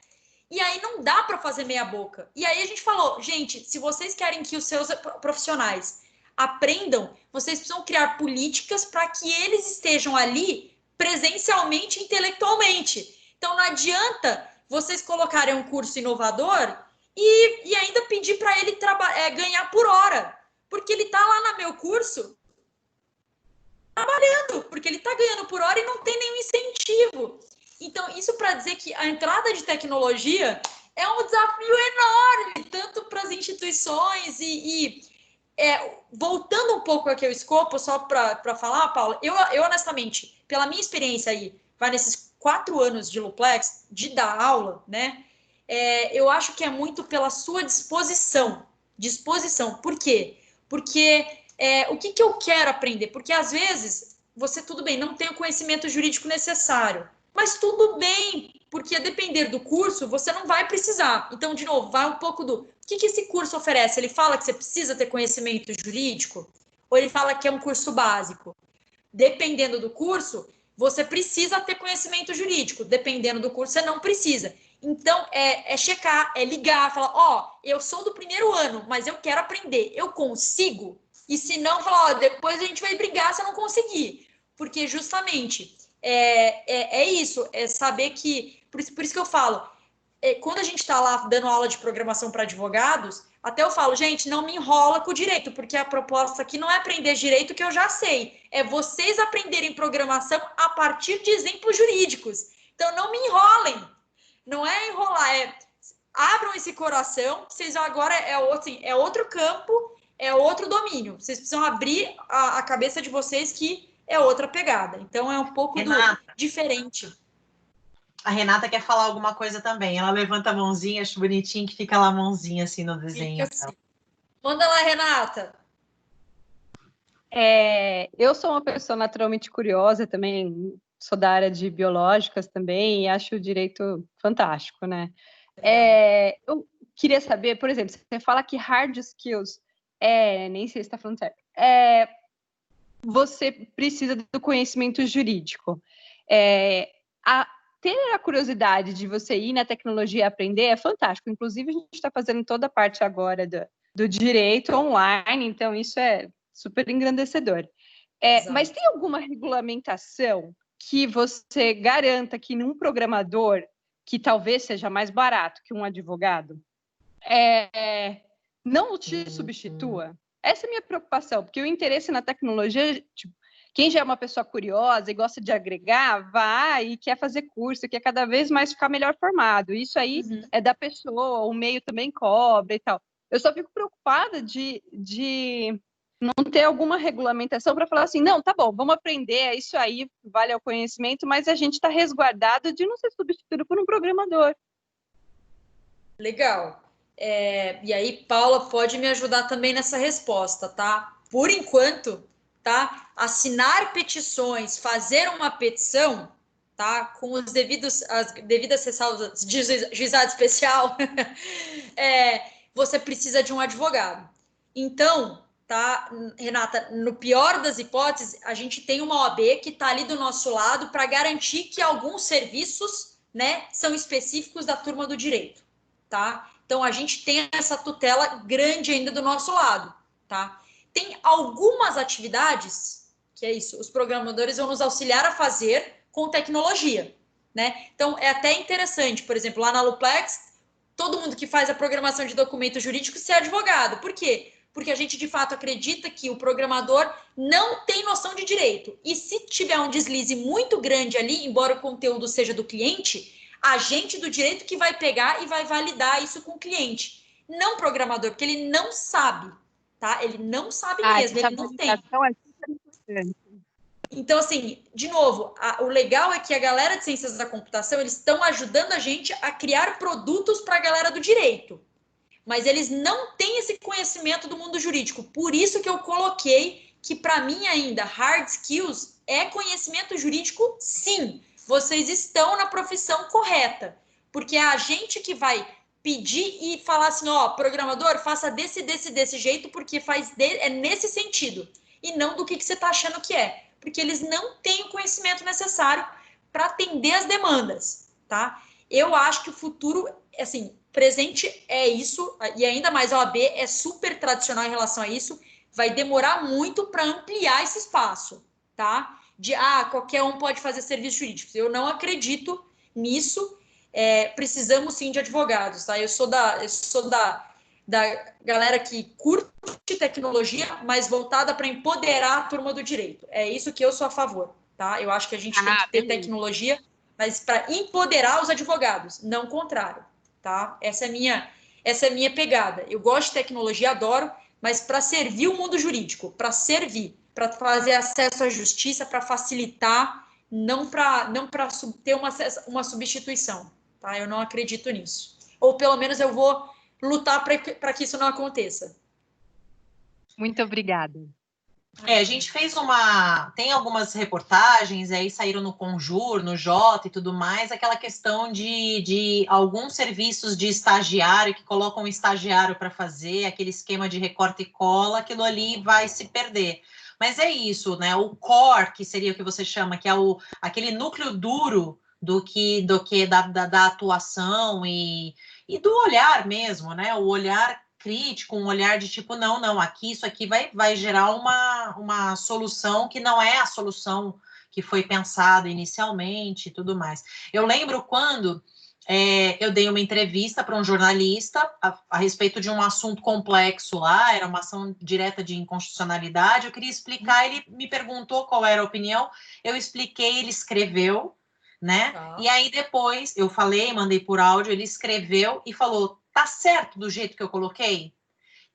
E aí não dá para fazer meia boca. E aí a gente falou, gente, se vocês querem que os seus profissionais aprendam, vocês precisam criar políticas para que eles estejam ali presencialmente, intelectualmente. Então não adianta vocês colocarem um curso inovador e ainda pedir para ele ganhar por hora, porque ele está lá no meu curso trabalhando, porque ele está ganhando por hora e não tem nenhum incentivo. Então, isso para dizer que a entrada de tecnologia é um desafio enorme, tanto para as instituições voltando um pouco aqui ao escopo, só para falar, Paula, eu honestamente, pela minha experiência aí, vai nesses 4 anos de Luplex, de dar aula, né, eu acho que é muito pela sua disposição. Por quê? Porque o que eu quero aprender? Porque às vezes você, tudo bem, não tem o conhecimento jurídico necessário, mas tudo bem, porque a depender do curso, você não vai precisar. Então, de novo, vai um pouco do... O que esse curso oferece? Ele fala que você precisa ter conhecimento jurídico? Ou ele fala que é um curso básico? Dependendo do curso, você precisa ter conhecimento jurídico. Dependendo do curso, você não precisa. Então, checar, ligar, falar, eu sou do primeiro ano, mas eu quero aprender. Eu consigo? E se não, falar, depois a gente vai brigar se eu não conseguir. Porque, justamente... isso, é saber que, por isso que eu falo, quando a gente está lá dando aula de programação para advogados, até eu falo, gente, não me enrola com o direito, porque a proposta aqui não é aprender direito que eu já sei, é vocês aprenderem programação a partir de exemplos jurídicos. Então, não me enrolem, não é enrolar, abram esse coração, vocês agora é outro campo, é outro domínio, vocês precisam abrir a cabeça de vocês que é outra pegada. Então, é um pouco diferente. A Renata quer falar alguma coisa também. Ela levanta a mãozinha, acho bonitinho que fica lá a mãozinha assim no desenho. Assim. Manda lá, Renata. Eu sou uma pessoa naturalmente curiosa também, sou da área de biológicas também e acho o direito fantástico, né? Eu queria saber, por exemplo, você fala que hard skills Nem sei se está falando certo. Você precisa do conhecimento jurídico. Ter a curiosidade de você ir na tecnologia e aprender é fantástico. Inclusive, a gente está fazendo toda a parte agora do direito online, então isso é super engrandecedor. Mas tem alguma regulamentação que você garanta que num programador, que talvez seja mais barato que um advogado, não te substitua? Essa é a minha preocupação, porque o interesse na tecnologia, tipo, quem já é uma pessoa curiosa e gosta de agregar, vai e quer fazer curso, quer cada vez mais ficar melhor formado. Isso aí é da pessoa, o meio também cobra e tal. Eu só fico preocupada de não ter alguma regulamentação para falar assim, não, tá bom, vamos aprender, é isso aí, vale ao conhecimento, mas a gente está resguardado de não ser substituído por um programador. Legal. E aí, Paula pode me ajudar também nessa resposta, tá? Por enquanto, tá? Assinar petições, fazer uma petição, tá? Com as devidas ressalvas de juizado especial, você precisa de um advogado. Então, tá, Renata, no pior das hipóteses, a gente tem uma OAB que está ali do nosso lado para garantir que alguns serviços, né, são específicos da turma do direito, tá? Então, a gente tem essa tutela grande ainda do nosso lado, tá? Tem algumas atividades, que é isso, os programadores vão nos auxiliar a fazer com tecnologia, né? Então, é até interessante, por exemplo, lá na Luplex, todo mundo que faz a programação de documento jurídico ser advogado. Por quê? Porque a gente, de fato, acredita que o programador não tem noção de direito. E se tiver um deslize muito grande ali, embora o conteúdo seja do cliente, a gente do direito que vai pegar e vai validar isso com o cliente. Não o programador, porque ele não sabe, tá? Ele não sabe mesmo, ele não tem. É super importante. Então, assim, de novo, o legal é que a galera de ciências da computação, eles estão ajudando a gente a criar produtos para a galera do direito. Mas eles não têm esse conhecimento do mundo jurídico. Por isso que eu coloquei que, para mim ainda, hard skills é conhecimento jurídico, sim. Vocês estão na profissão correta. Porque é a gente que vai pedir e falar assim, ó, programador, faça desse jeito, porque é nesse sentido. E não do que você está achando que é. Porque eles não têm o conhecimento necessário para atender as demandas, tá? Eu acho que o futuro, assim, presente é isso, e ainda mais a OAB é super tradicional em relação a isso, vai demorar muito para ampliar esse espaço, tá? Qualquer um pode fazer serviços jurídicos. Eu não acredito nisso, precisamos sim de advogados, tá? Eu sou da galera que curte tecnologia, mas voltada para empoderar a turma do direito. É isso que eu sou a favor, tá? Eu acho que a gente tem que ter tecnologia, mas para empoderar os advogados, não o contrário, tá? Essa é a minha pegada. Eu gosto de tecnologia, adoro, mas para servir o mundo jurídico, para servir, para fazer acesso à justiça, para facilitar, não para ter uma substituição, tá? Eu não acredito nisso. Ou pelo menos eu vou lutar para que isso não aconteça. Muito obrigada. A gente fez tem algumas reportagens, aí saíram no Conjur, no Jota e tudo mais, aquela questão de alguns serviços de estagiário, que colocam um estagiário para fazer, aquele esquema de recorte e cola, aquilo ali vai se perder. Mas é isso, né? O core, que seria o que você chama, que é aquele núcleo duro da atuação e do olhar mesmo, né? O olhar crítico, um olhar de tipo, não, isso aqui vai gerar uma solução que não é a solução que foi pensada inicialmente e tudo mais. Eu lembro quando eu dei uma entrevista para um jornalista a respeito de um assunto complexo lá, era uma ação direta de inconstitucionalidade, eu queria explicar, ele me perguntou qual era a opinião, eu expliquei, ele escreveu, né? E aí depois eu falei, mandei por áudio, ele escreveu e falou, tá certo do jeito que eu coloquei?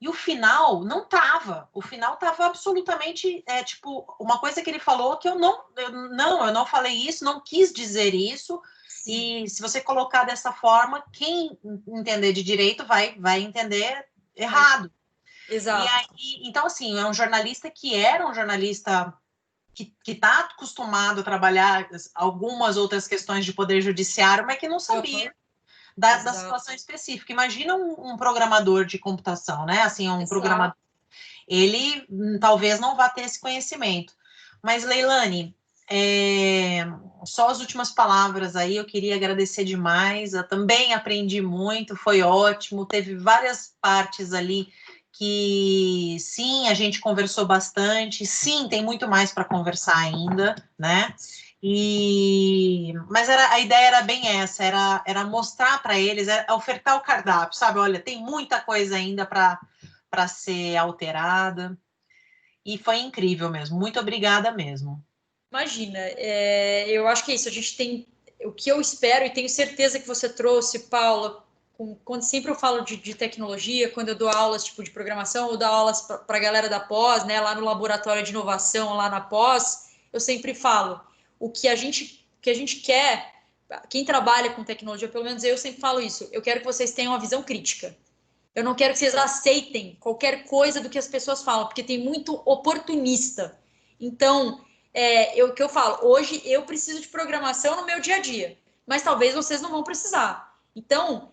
E o final não tava. O final tava absolutamente, tipo, uma coisa que ele falou que eu não falei isso, não quis dizer isso. Sim. E se você colocar dessa forma, quem entender de direito vai entender errado. Exato. E aí, então, assim, é um jornalista que era um jornalista que está acostumado a trabalhar algumas outras questões de poder judiciário, mas que não sabia da situação específica. Imagina um programador de computação, né? Assim, programador. ele talvez não vá ter esse conhecimento. Mas, Leilane, só as últimas palavras aí, eu queria agradecer demais, eu também aprendi muito, foi ótimo, teve várias partes ali que, sim, a gente conversou bastante, sim, tem muito mais para conversar ainda, né? Mas a ideia era bem essa, era mostrar para eles, ofertar o cardápio, sabe? Olha, tem muita coisa ainda para ser alterada, e foi incrível mesmo, muito obrigada mesmo. Imagina, eu acho que é isso, a gente tem, o que eu espero, e tenho certeza que você trouxe, Paula, quando sempre eu falo de tecnologia, quando eu dou aulas tipo de programação, ou dou aulas para a galera da pós, né, lá no laboratório de inovação, lá na pós, eu sempre falo, o que a gente quer, quem trabalha com tecnologia, pelo menos eu sempre falo isso, eu quero que vocês tenham uma visão crítica. Eu não quero que vocês aceitem qualquer coisa do que as pessoas falam, porque tem muito oportunista. Então, o que eu falo, hoje eu preciso de programação no meu dia a dia, mas talvez vocês não vão precisar. Então,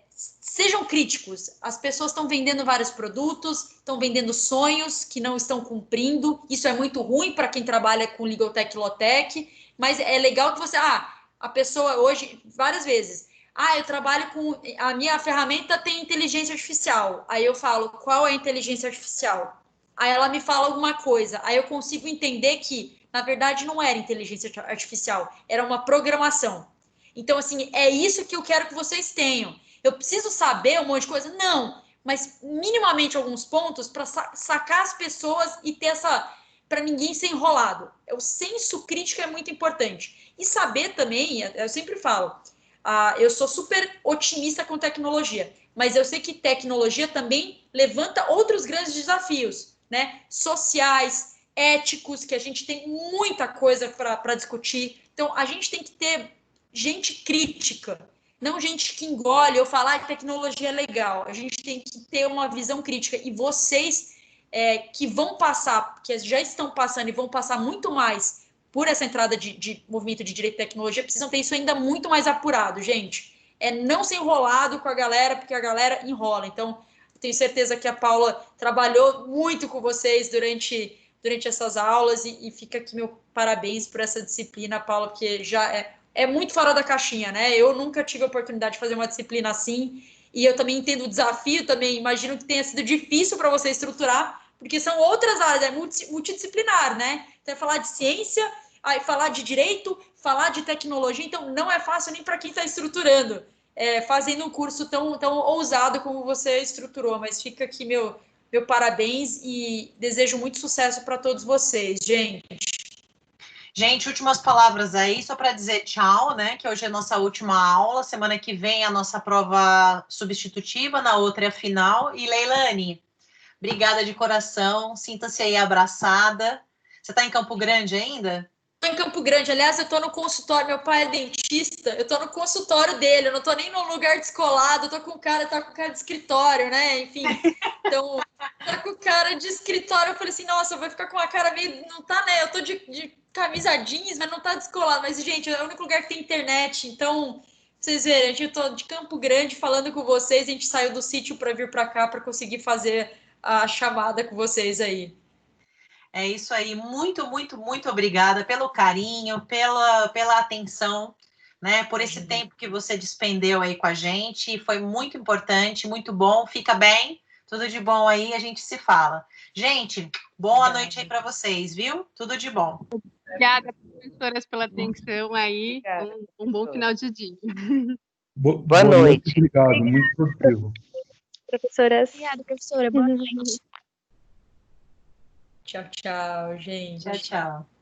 sejam críticos. As pessoas estão vendendo vários produtos, estão vendendo sonhos que não estão cumprindo. Isso é muito ruim para quem trabalha com Legal Tech e Lotech, mas é legal que você... a pessoa hoje, várias vezes... eu trabalho com... A minha ferramenta tem inteligência artificial. Aí eu falo, qual é a inteligência artificial? Aí ela me fala alguma coisa. Aí eu consigo entender que, na verdade, não era inteligência artificial. Era uma programação. Então, assim, é isso que eu quero que vocês tenham. Eu preciso saber um monte de coisa? Não. Mas, minimamente, alguns pontos para sacar as pessoas e ter essa... para ninguém ser enrolado. O senso crítico é muito importante. E saber também, eu sempre falo... eu sou super otimista com tecnologia, mas eu sei que tecnologia também levanta outros grandes desafios, né? Sociais, éticos, que a gente tem muita coisa para discutir. Então, a gente tem que ter gente crítica, não gente que engole ou falar que tecnologia é legal. A gente tem que ter uma visão crítica. E vocês que vão passar, que já estão passando e vão passar muito mais por essa entrada de movimento de direito e tecnologia, precisam ter isso ainda muito mais apurado, gente. Não ser enrolado com a galera, porque a galera enrola. Então, tenho certeza que a Paula trabalhou muito com vocês durante essas aulas e fica aqui meu parabéns por essa disciplina, Paula, porque já é muito fora da caixinha, né? Eu nunca tive a oportunidade de fazer uma disciplina assim e eu também entendo o desafio, também imagino que tenha sido difícil para você estruturar, porque são outras áreas, é multidisciplinar, né? Então, é falar de ciência, falar de direito, falar de tecnologia, então não é fácil nem para quem está estruturando, fazendo um curso tão ousado como você estruturou, mas fica aqui meu parabéns e desejo muito sucesso para todos vocês, gente. Gente, últimas palavras aí, só para dizer tchau, né? Que hoje é a nossa última aula, semana que vem é a nossa prova substitutiva, na outra é a final. E Leilane, obrigada de coração, sinta-se aí abraçada. Você está em Campo Grande ainda? Estou em Campo Grande, aliás, eu estou no consultório, meu pai é dentista, eu estou no consultório dele, eu não estou nem num lugar descolado, eu estou com tá com cara de escritório, né? Enfim, então, tá com cara de escritório, eu falei assim, nossa, eu vou ficar com a cara meio, não tá, né? Eu tô de camisa jeans, mas não tá descolado, mas, gente, é o único lugar que tem internet, então, vocês verem, eu tô de Campo Grande falando com vocês, a gente saiu do sítio para vir para cá para conseguir fazer a chamada com vocês aí. É isso aí, muito, muito, muito obrigada pelo carinho, pela atenção, né? Por esse tempo que você despendeu aí com a gente, foi muito importante, muito bom, fica bem, tudo de bom aí, a gente se fala. Gente, boa noite aí para vocês, viu? Tudo de bom. Obrigada, professoras, pela atenção aí, um bom final de dia. Boa noite. Obrigado, muito produtivo. Professoras. Obrigada, professora. Boa noite. Tchau, tchau, gente. Tchau, tchau.